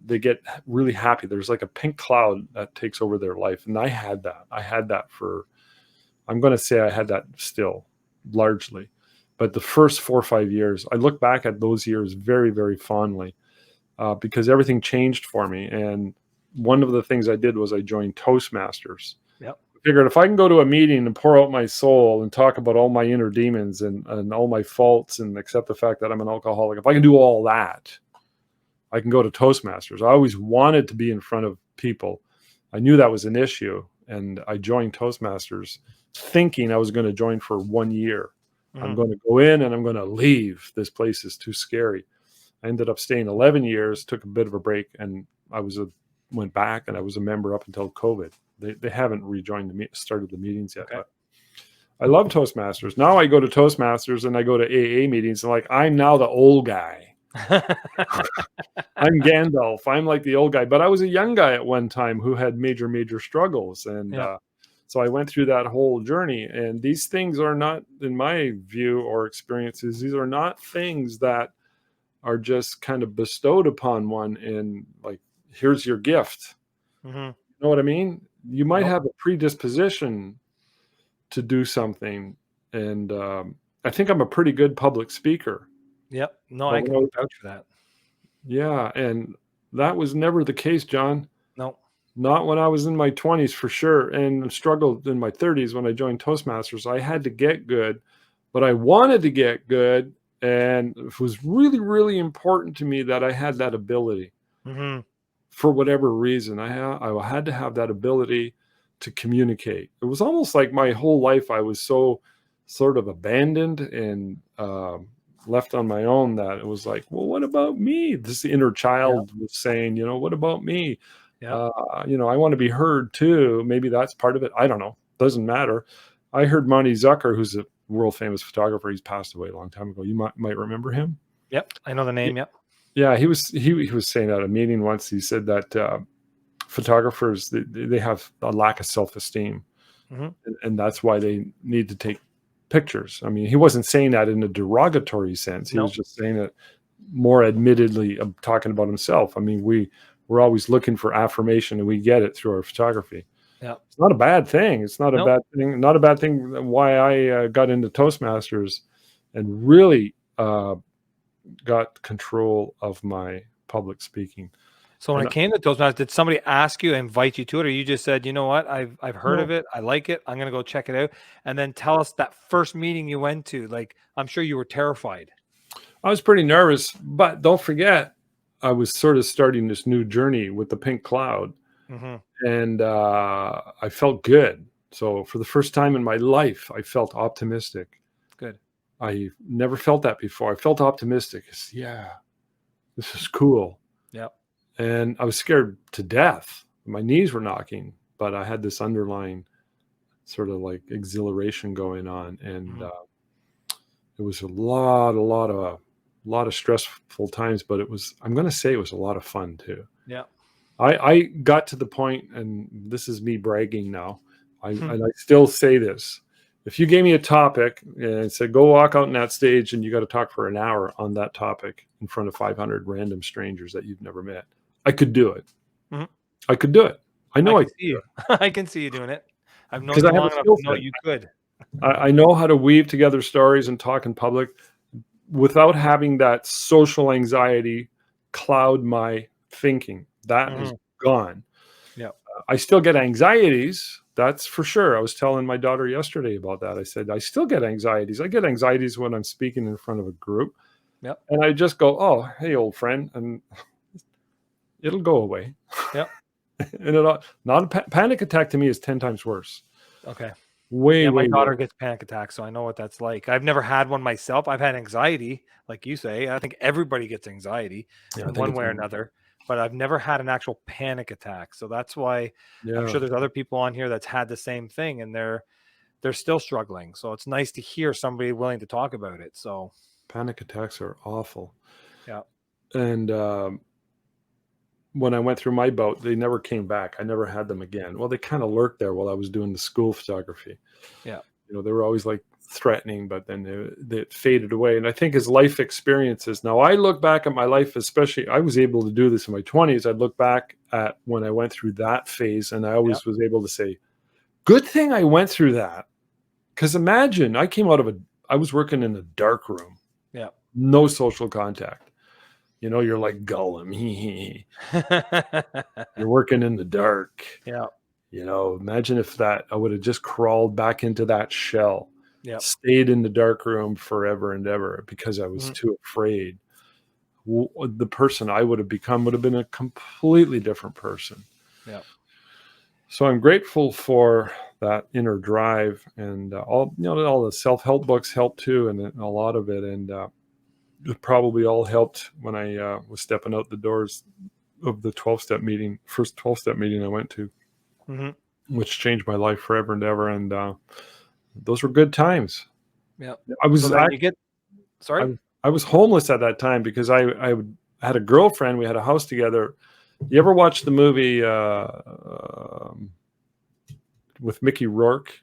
they get really happy. There's like a pink cloud that takes over their life. And I had that. I'm going to say I had that still largely. But the first 4 or 5 years, I look back at those years very, very fondly, because everything changed for me. And one of the things I did was I joined Toastmasters. Yep. I figured if I can go to a meeting and pour out my soul and talk about all my inner demons and all my faults and accept the fact that I'm an alcoholic, if I can do all that, I can go to Toastmasters. I always wanted to be in front of people. I knew that was an issue, and I joined Toastmasters thinking I was going to join for 1 year. I'm going to go in and I'm going to leave. This place is too scary. I ended up staying 11 years, took a bit of a break, and went back, and I was a member up until COVID. They haven't started the meetings yet. Okay. But I love Toastmasters. Now I go to Toastmasters and I go to AA meetings, and I'm now the old guy. I'm Gandalf. I'm like the old guy, but I was a young guy at one time who had major struggles. And so I went through that whole journey, and these things are not, in my view or experiences, these are not things that are just kind of bestowed upon one and like, here's your gift. You know what I mean? You might have a predisposition to do something. And I think I'm a pretty good public speaker. Yep. No, I can vouch for that. Yeah. And that was never the case, John. No. Not when I was in my 20s, for sure. And struggled in my 30s when I joined Toastmasters. I had to get good, but I wanted to get good. And it was really, really important to me that I had that ability. For whatever reason, I had to have that ability to communicate. It was almost like my whole life I was so sort of abandoned and left on my own that it was like, well, what about me? This inner child was saying, what about me? I want to be heard too. Maybe that's part of it. I don't know. Doesn't matter. I heard Monty Zucker, who's a world famous photographer. He's passed away a long time ago. You might remember him. Yep. I know the name. Yep. Yeah, he was saying at a meeting once. He said that photographers they have a lack of self-esteem, and that's why they need to take pictures. I mean, he wasn't saying that in a derogatory sense. He was just saying it more admittedly, talking about himself. I mean, we're always looking for affirmation, and we get it through our photography. Yeah, it's not a bad thing. It's not a bad thing. Not a bad thing. Why I got into Toastmasters and really got control of my public speaking. So when And it came to Toastmasters, did somebody ask you, invite you to it, or you just said, you know what, I've heard of no, it, I like it, I'm gonna go check it out, and then tell us that first meeting you went to. Like, I'm sure you were terrified. I was pretty nervous, but don't forget, I was sort of starting this new journey with the pink cloud, Hmm. and I felt good. So for the first time in my life, I felt optimistic. Good. I never felt that before. I felt optimistic. Yeah, this is cool. Yep. And I was scared to death. My knees were knocking, but I had this underlying sort of like exhilaration going on, and Hmm. it was a lot of stressful times, but I'm going to say it was a lot of fun too. Yeah. I got to the point, and this is me bragging now. And I still say this: if you gave me a topic and said, "Go walk out on that stage, and you got to talk for an hour on that topic in front of 500 random strangers that you've never met," I could do it. Mhm. I could do it. I I know I can could see do you. it I can see you doing it. I've known because you I have a long enough skill to know set. you could. I know how to weave together stories and talk in public without having that social anxiety cloud my thinking. That is Hmm. gone. Yeah. I still get anxieties. That's for sure. I was telling my daughter yesterday about that. I said, I still get anxieties. I get anxieties when I'm speaking in front of a group. Yep. And I just go, oh, hey, old friend. And it'll go away. Yep. And not a panic attack to me is 10 times worse. Okay. Way, Yeah, my way daughter worse. gets panic attacks, so I know what that's like. I've never had one myself. I've had anxiety, like you say. I think everybody gets anxiety Yeah, I in think one it's, way or another, but I've never had an actual panic attack. So that's why I'm yeah, sure there's other people on here that's had the same thing and they're still struggling. So it's nice to hear somebody willing to talk about it. So panic attacks are awful. yeah. And when I went through my bout, they never came back. I never had them again. Well, they kind of lurked there while I was doing the school photography. Yeah. They were always like threatening, but then they faded away. And I think as life experiences, now I look back at my life, especially I was able to do this in my 20s. I'd look back at when I went through that phase, and I Yeah. always was able to say, good thing I went through that. Because imagine I was working in a dark room, Yeah. no social contact. You're like Gollum. You're working in the dark. Yeah. Imagine if that I would have just crawled back into that shell, Yeah. stayed in the dark room forever and ever because I was Mhm. too afraid. The person I would have become would have been a completely different person. Yeah. So I'm grateful for that inner drive, and all the self-help books help too, and a lot of it, and it probably all helped when I was stepping out the doors of the 12-step meeting, first 12-step meeting I went to, Mhm. which changed my life forever and ever. And those were good times. Yeah. I So was then I, you get I, sorry? was- I was homeless at that time because had a girlfriend. We had a house together. You ever watch the movie with Mickey Rourke?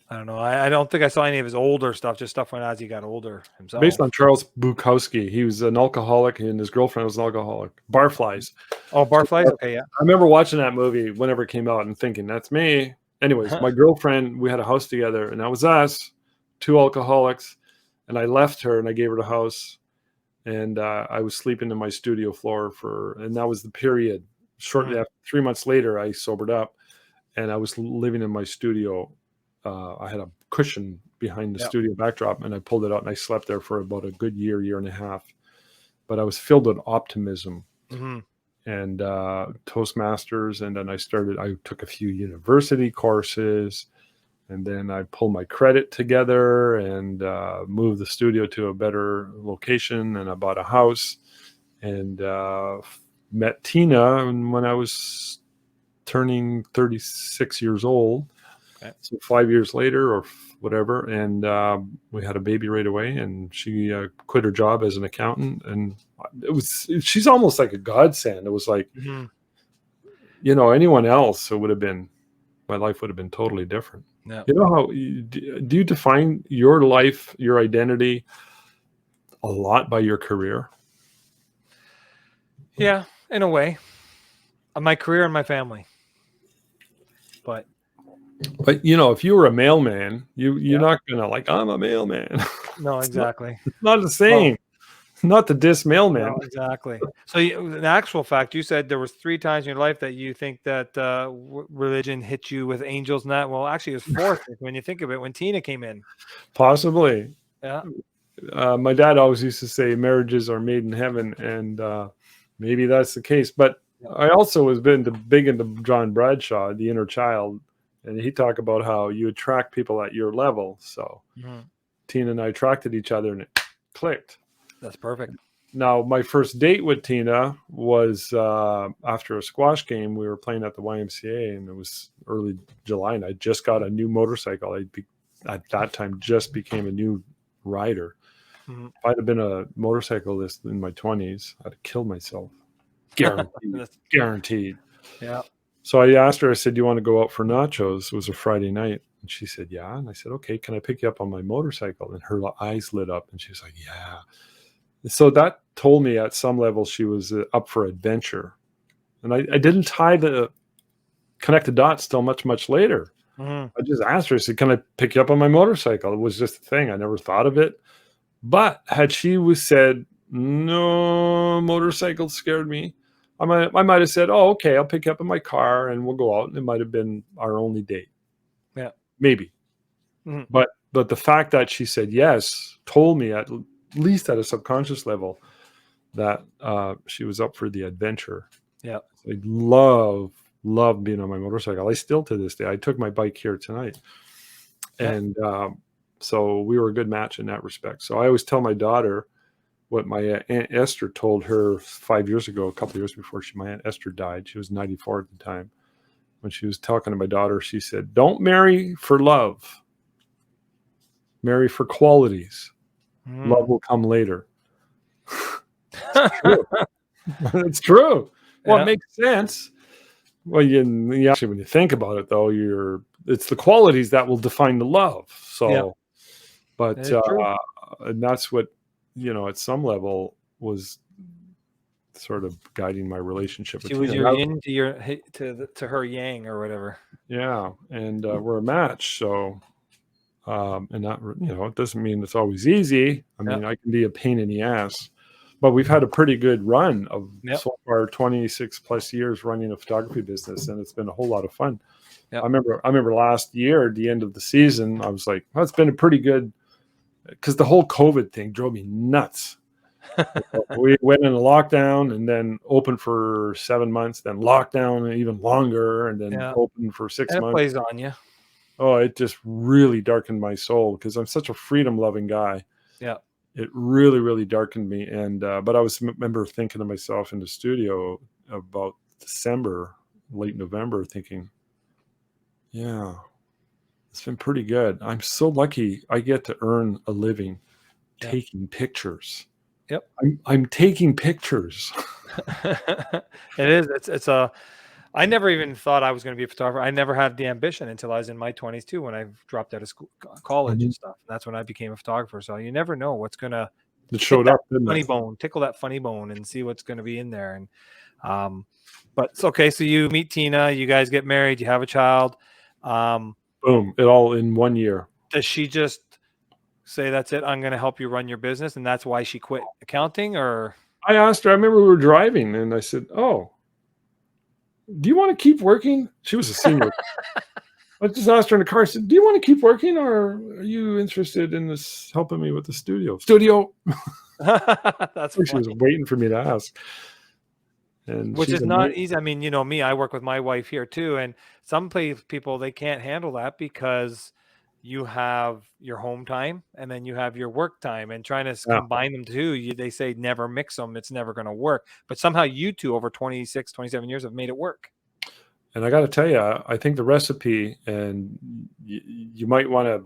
I don't know. I don't think I saw any of his older stuff, just stuff when as he got older Based on himself. Charles Bukowski. He was an alcoholic, and his girlfriend was an alcoholic. Barflies. Oh, So Barflies? Okay, yeah. I remember watching that movie whenever it came out and thinking, that's me. Anyways, my girlfriend, we had a house together, and that was us, two alcoholics. And I left her and I gave her the house. And I was sleeping in my studio floor and that was the period. Shortly Mhm. after, 3 months later, I sobered up and I was living in my studio. I had a cushion behind the Yeah. studio backdrop, and I pulled it out and I slept there for about a good year and a half. But I was filled with optimism Mhm. and Toastmasters. And then I took a few university courses, and then I pulled my credit together and moved the studio to a better location, and I bought a house and met Tina when I was turning 36 years old. Okay. So 5 years later or whatever, and we had a baby right away, and she quit her job as an accountant, and she's almost like a godsend. It was like, Mhm. anyone else, my life would have been totally different. Yeah. How do you define your life, your identity a lot by your career? Yeah, in a way. My career and my family. But But if you were a mailman, you're Yeah. not gonna like, I'm a mailman. No, It's not, exactly. it's not the Well, same. Not the diss mailman. no, exactly. So, in actual fact, you said there was 3 times in your life that you think that, religion hit you with angels and that. Well, actually, it was 4th when you think of it, when Tina came in. Possibly. Yeah. My dad always used to say marriages are made in heaven, and maybe that's the case. But Yeah. I also was big into John Bradshaw, The Inner Child, and he talked about how you attract people at your level. So Mhm. Tina and I attracted each other, and it clicked. That's perfect. Now, my first date with Tina was after a squash game. We were playing at the YMCA, and it was early July, and I just got a new motorcycle. At that time just became a new rider. Mhm. If I'd have been a motorcyclist in my 20s, I'd have killed myself. Guaranteed. That's Guaranteed. yeah. So I asked her, I said, "Do you want to go out for nachos?" It was a Friday night. And she said, "Yeah." And I said, "Okay, can I pick you up on my motorcycle?" And her eyes lit up and she was like, "Yeah." So that told me at some level she was up for adventure. And I didn't connect the dots till much, much later. Mhm. I just asked her, I said, "Can I pick you up on my motorcycle?" It was just a thing. I never thought of it. But had she said, "No, motorcycles scared me," I might have said, "Oh, okay, I'll pick you up in my car and we'll go out." And it might have been our only date. Yeah. Maybe. Mhm. But the fact that she said yes told me at least at a subconscious level that she was up for the adventure. Yeah. I love being on my motorcycle. I still to this day. I took my bike here tonight, Yeah. and so we were a good match in that respect. So I always tell my daughter what my Aunt Esther told her 5 years ago, a couple of years before my Aunt Esther died. She was 94 at the time. When she was talking to my daughter, she said, "Don't marry for love. Marry for qualities. Love Mm. will come later." It's true. It's true. Well, it Yeah. makes sense. Well, you actually, when you think about it, though, it's the qualities that will define the love. Yeah. So, but It's true. and that's what at some level was sort of guiding my relationship with She was Tina. your yin to your to her yang or whatever. Yeah, and we're a match. So, and that it doesn't mean it's always easy. I Yeah. mean, I can be a pain in the ass, but we've had a pretty good run of Yep. so far 26 plus years running a photography business, and it's been a whole lot of fun. Yep. I remember last year at the end of the season, I was like, well, it's been a pretty good, because the whole COVID thing drove me nuts. We went into lockdown and then open for 7 months, then lockdown even longer, and then Yeah. open for six And it months. plays on you. Oh, it just really darkened my soul because I'm such a freedom loving guy. Yeah. It really, really darkened me. And but I remember thinking to myself in the studio about December, late November, thinking, yeah, it's been pretty good. I'm so lucky I get to earn a living Yeah. taking pictures. Yep. I'm taking pictures. It is. It's a. I never even thought I was going to be a photographer. I never had the ambition until I was in my 20s too, when I dropped out of school, college and Mhm. stuff. That's when I became a photographer. So you never know what's going to It hit showed that up, didn't funny it? bone, tickle that funny bone, and see what's going to be in there. And but it's okay. So you meet Tina, you guys get married, you have a child. Um, Boom! It all in 1 year. does she just say, "That's it, I'm going to help you run your business," and that's why she quit accounting? Or I asked her. I remember we were driving, and I said, "Oh, do you want to keep working?" She was a senior. I just asked her in the car. I said, "Do you want to keep working, or are you interested in this helping me with the studio?" Studio. that's She was funny. waiting for me to ask, and Which she's is not amazing. easy. I mean, you know me, I work with my wife here too, and some people, they can't handle that because you have your home time and then you have your work time, and trying to Yeah. combine them too. They say never mix them. It's never going to work. But somehow you two over 26, 27 years have made it work. And I got to tell you, I think the recipe, and you might want to.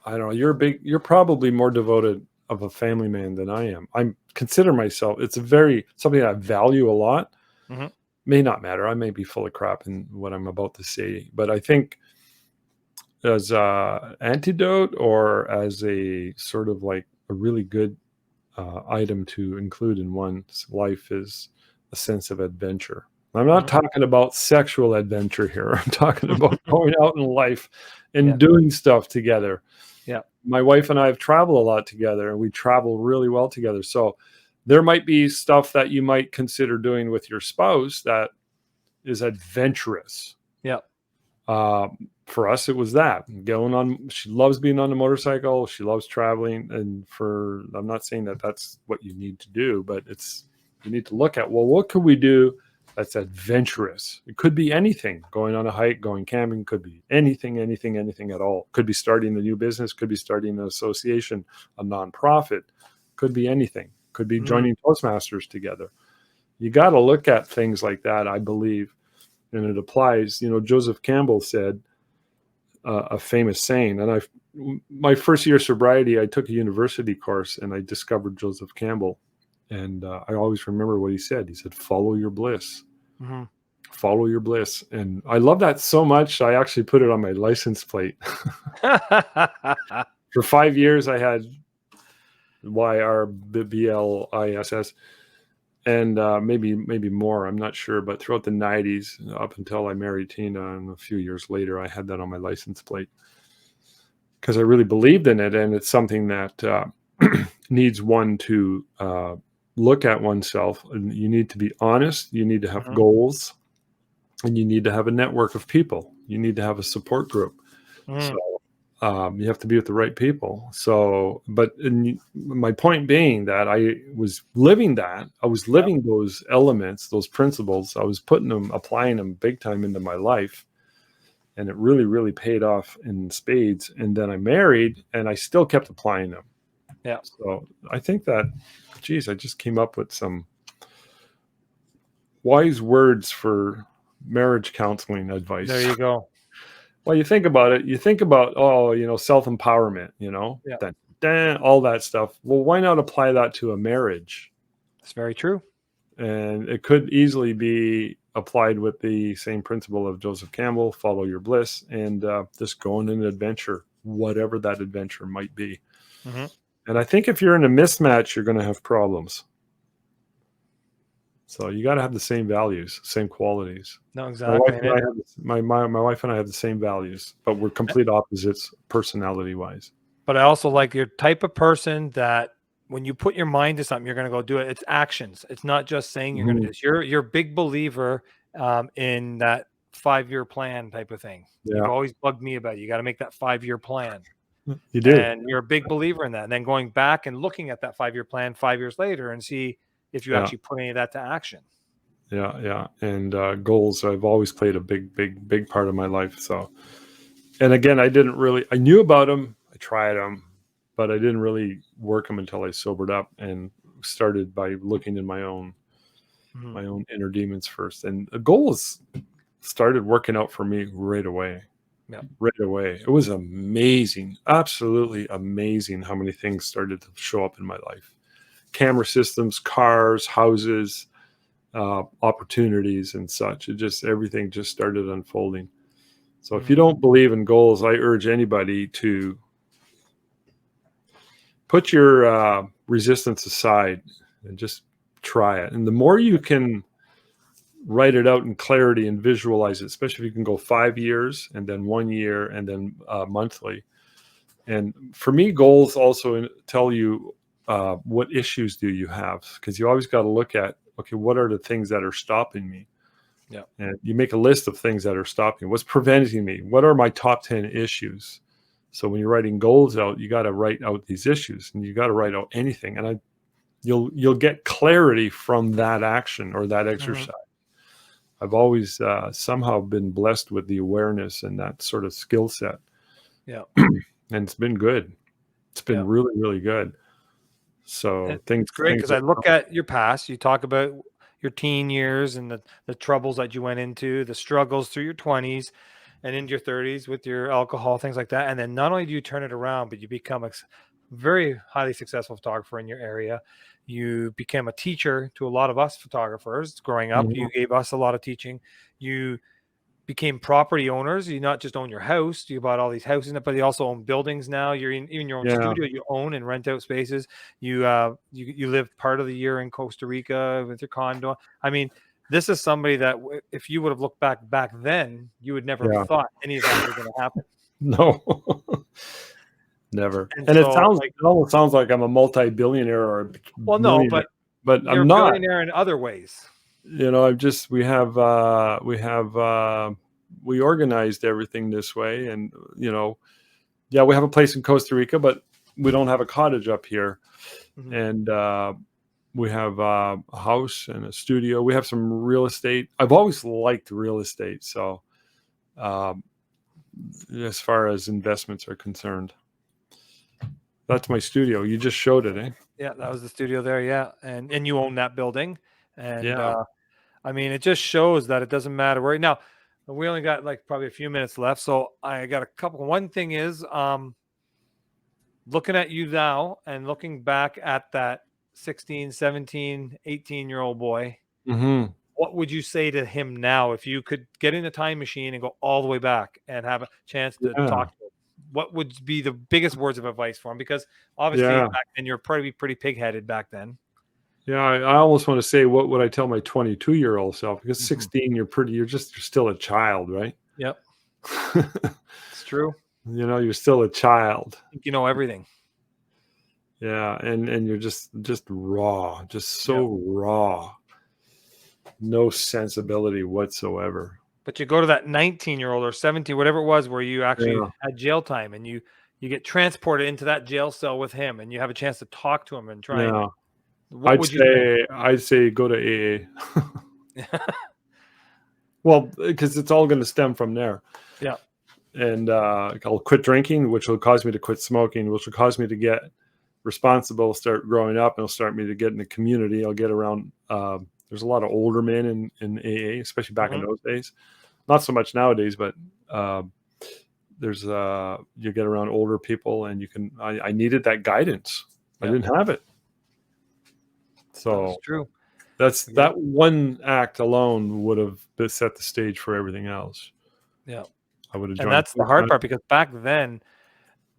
I don't know. You're probably more devoted of a family man than I am. I consider myself. It's something I value a lot. Hmm. May not matter. I may be full of crap in what I'm about to say, but I think as a antidote or as a sort of like a really good item to include in one's life is a sense of adventure. I'm not talking about sexual adventure here. I'm talking about going out in life and doing stuff together. Yeah. My wife and I have traveled a lot together, and we travel really well together. So there might be stuff that you might consider doing with your spouse that is adventurous. Yeah. For us, it was that going on. She loves being on the motorcycle. She loves traveling. And I'm not saying that that's what you need to do, but you need to look at, well, what could we do that's adventurous? It could be anything. Going on a hike, going camping, could be anything at all. Could be starting a new business, could be starting an association, a nonprofit, could be anything. Could be joining Toastmasters together. You got to look at things like that, I believe. And it applies. Joseph Campbell said, a famous saying, and my first year of sobriety, I took a university course and I discovered Joseph Campbell. And I always remember what he said. He said, follow your bliss. Follow your bliss. And I love that so much. I actually put it on my license plate. For 5 years, I had YRBLISS. And maybe more, I'm not sure. But throughout the 90s, up until I married Tina, and a few years later, I had that on my license plate because I really believed in it. And it's something that needs one to look at oneself. And you need to be honest. You need to have goals. And you need to have a network of people. You need to have a support group. So you have to be with the right people. So, but my point being that I was living those elements, those principles. I was applying them big time into my life. And it really, really paid off in spades. And then I married and I still kept applying them. Yeah. So I think that, I just came up with some wise words for marriage counseling advice. There you go. Well, you think about it, self-empowerment, all that stuff. Well, why not apply that to a marriage? It's very true. And it could easily be applied with the same principle of Joseph Campbell, follow your bliss, and just go on an adventure, whatever that adventure might be. And I think if you're in a mismatch, you're going to have problems. So you got to have the same values, same qualities. No, exactly. My wife and I have the same values, but we're complete opposites personality-wise. But I also like your type of person that when you put your mind to something, you're going to go do it. It's actions. It's not just saying you're going to do this. You're a big believer in that 5-year plan type of thing. Yeah. You've always bugged me about it. You got to make that 5-year plan. You do. And you're a big believer in that. And then going back and looking at that 5-year plan 5 years later and see if you actually put any of that to action. Yeah. And goals, I've always played a big part of my life. So, and again, I knew about them. I tried them, but I didn't really work them until I sobered up and started by looking in my own inner demons first. And the goals started working out for me right away. Yeah. Right away. It was amazing, absolutely amazing how many things started to show up in my life. Camera systems, cars, houses, opportunities and such. Everything just started unfolding. So if you don't believe in goals, I urge anybody to put your resistance aside and just try it. And the more you can write it out in clarity and visualize it, especially if you can go 5 years and then 1 year and then monthly. And for me, goals also tell you what issues do you have? Because you always got to look at, okay, what are the things that are stopping me? Yeah. And you make a list of things that are stopping. What's preventing me? What are my top 10 issues? So when you're writing goals out, you got to write out these issues, and you got to write out anything. And you'll get clarity from that action or that exercise. I've always somehow been blessed with the awareness and that sort of skill set. Yeah. And it's been good. It's been really, really good. So it's great because I look at your past. You talk about your teen years and the troubles that you went into, the struggles through your 20s and into your 30s with your alcohol, things like that. And then not only do you turn it around, but you become a very highly successful photographer in your area. You became a teacher to a lot of us photographers growing up. You gave us a lot of teaching. You became property owners. You not just own your house, you bought all these houses, but you also own buildings now. You're in your own studio, you own and rent out spaces. You lived part of the year in Costa Rica with your condo. I mean, This is somebody that if you would have looked back then, you would never have thought any of that was going to happen. No, never. And And so, it almost sounds like I'm a multi-billionaire or a well, no, millionaire, but you're I'm a not. billionaire in other ways. We organized everything this way, and yeah, we have a place in Costa Rica, but we don't have a cottage up here. Mhm. And we have a house and a studio. We have some real estate. I've always liked real estate, so as far as investments are concerned, that's my studio. You just showed it, eh? Yeah, that was the studio there. Yeah, and you own that building, and Yeah. I mean, it just shows that it doesn't matter right now. We only got like probably a few minutes left, so I got a couple. One thing is, looking at you now and looking back at that 16, 17, 18-year-old boy, Mm-hmm. what would you say to him now if you could get in a time machine and go all the way back and have a chance to Yeah. talk to him? What would be the biggest words of advice for him? Because obviously Yeah. back then you're probably pretty pig-headed back then. Yeah. I almost want to say, what would I tell my 22-year-old self? Because Mhm. 16, you're still a child, right? Yep, it's true. You're still a child. I think you know everything. Yeah. And you're just raw, just so Yep. raw. No sensibility whatsoever. But you go to that 19-year-old or 17, whatever it was, where you actually Yeah. had jail time, and you get transported into that jail cell with him, and you have a chance to talk to him and try and Yeah. what would you say? I'd say go to AA. Well, because it's all going to stem from there. Yeah. And I'll quit drinking, which will cause me to quit smoking, which will cause me to get responsible, start growing up, and it'll start me to get in the community. I'll get around. There's a lot of older men in AA, especially back in those days. Not so much nowadays, but there's you get around older people, and you can. I needed that guidance. Yeah. I didn't have it. So That's true. that one act alone would have set the stage for everything else. Yeah. I would have And that's the hard part, because back then,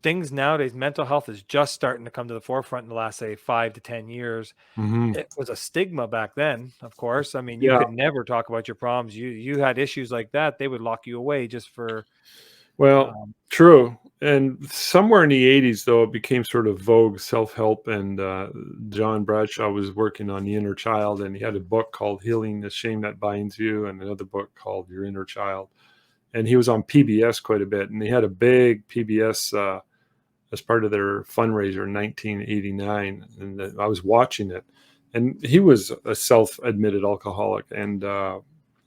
things nowadays, mental health is just starting to come to the forefront in the last, say, 5 to 10 years. Mm-hmm. It was a stigma back then, of course. I mean, you Yeah. could never talk about your problems. You had issues like that, they would lock you away just for. Well, true. And somewhere in the 80s, though, it became sort of vogue, self-help. And John Bradshaw was working on the inner child, and he had a book called Healing the Shame That Binds You, and another book called Your Inner Child. And he was on PBS quite a bit. And they had a big PBS as part of their fundraiser in 1989. And I was watching it. And he was a self-admitted alcoholic. And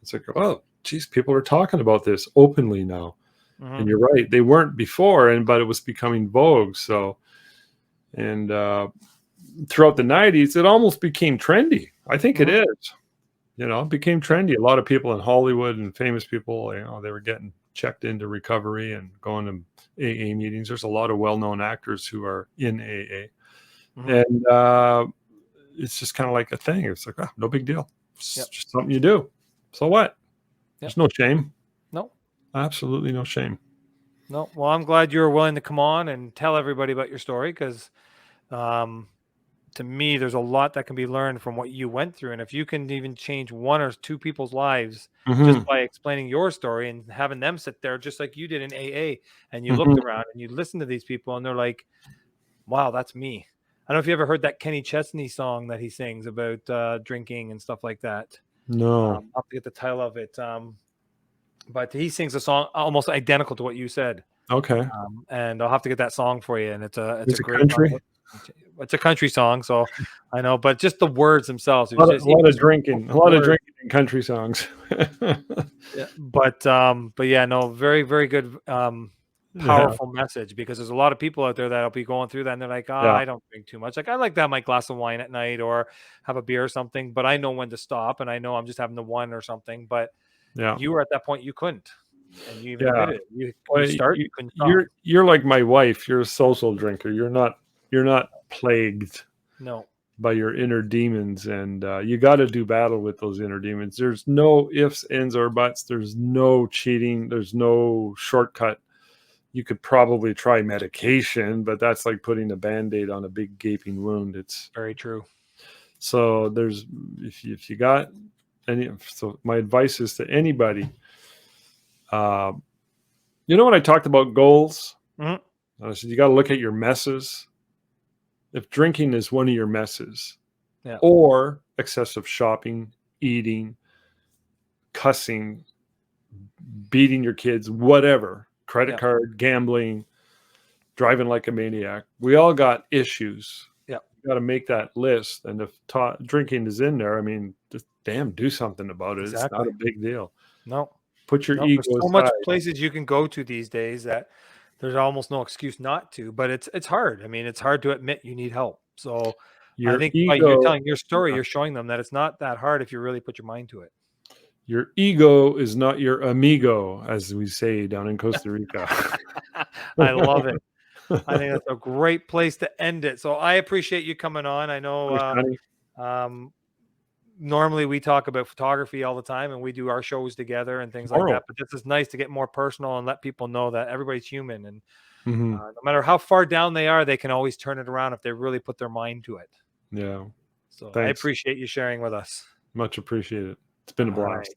it's like, oh, geez, people are talking about this openly now. And you're right, they weren't before, but it was becoming vogue. So, and throughout the 90s, it almost became trendy. I think it is. It became trendy. A lot of people in Hollywood and famous people, they were getting checked into recovery and going to AA meetings. There's a lot of well-known actors who are in AA, and it's just kind of like a thing. It's like, no big deal. It's just something you do. So what? There's no shame. No. Absolutely no shame. No. Well, I'm glad you were willing to come on and tell everybody about your story, because to me, there's a lot that can be learned from what you went through. And if you can even change one or two people's lives just by explaining your story and having them sit there just like you did in AA, and you looked around and you listened to these people and they're like, wow, that's me. I don't know if you ever heard that Kenny Chesney song that he sings about drinking and stuff like that. No. I'll have to get the title of it. But he sings a song almost identical to what you said. Okay. And I'll have to get that song for you. And it's a great country. song. It's a country song, so I know, but just the words themselves. A lot of drinking in country songs. Yeah, but yeah, no, very, very good, powerful message, because there's a lot of people out there that'll be going through that and they're like, I don't drink too much. Like, I like to have my glass of wine at night or have a beer or something, but I know when to stop, and I know I'm just having the one or something. But you were at that point, you couldn't, and you even admitted it. You couldn't stop. You're like my wife. You're a social drinker. You're not plagued by your inner demons, and you got to do battle with those inner demons. There's no ifs, ands, or buts. There's no cheating. There's no shortcut. You could probably try medication, but that's like putting a Band-Aid on a big gaping wound. It's very true. So if you got So my advice is to anybody. You know when I talked about goals, I said you got to look at your messes. If drinking is one of your messes, or excessive shopping, eating, cussing, beating your kids, whatever, credit card, gambling, driving like a maniac, we all got issues. You got to make that list. And if drinking is in there, I mean, just do something about it. It's not a big deal. No. Put your ego There's so aside. much places you can go to these days that there's almost no excuse not to, but it's hard. I mean, it's hard to admit you need help. So I think by you telling your story, you're showing them that it's not that hard if you really put your mind to it. Your ego is not your amigo, as we say down in Costa Rica. I love it. I think that's a great place to end it. So I appreciate you coming on. I know normally we talk about photography all the time and we do our shows together and things like that. But this is nice to get more personal and let people know that everybody's human. And no matter how far down they are, they can always turn it around if they really put their mind to it. Yeah. So thanks. I appreciate you sharing with us. Much appreciated. It's been a blast. Right.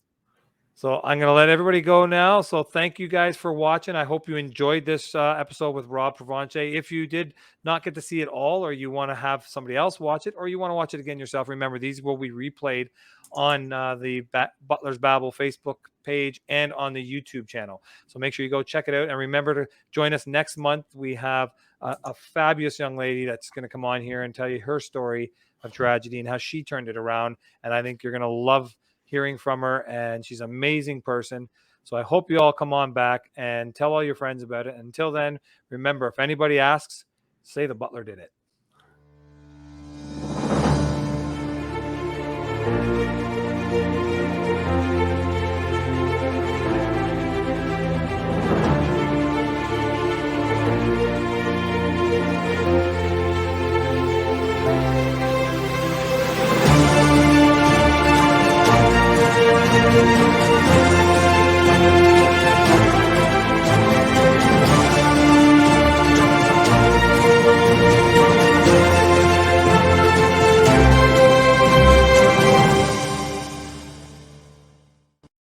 So I'm going to let everybody go now. So thank you guys for watching. I hope you enjoyed this episode with Rob Provencher. If you did not get to see it all, or you want to have somebody else watch it, or you want to watch it again yourself, remember these will be replayed on the Butler's Babble Facebook page and on the YouTube channel. So make sure you go check it out. And remember to join us next month. We have a fabulous young lady that's going to come on here and tell you her story of tragedy and how she turned it around. And I think you're going to love hearing from her, and she's an amazing person. So I hope you all come on back and tell all your friends about it. Until then, remember, if anybody asks, say the Butler did it.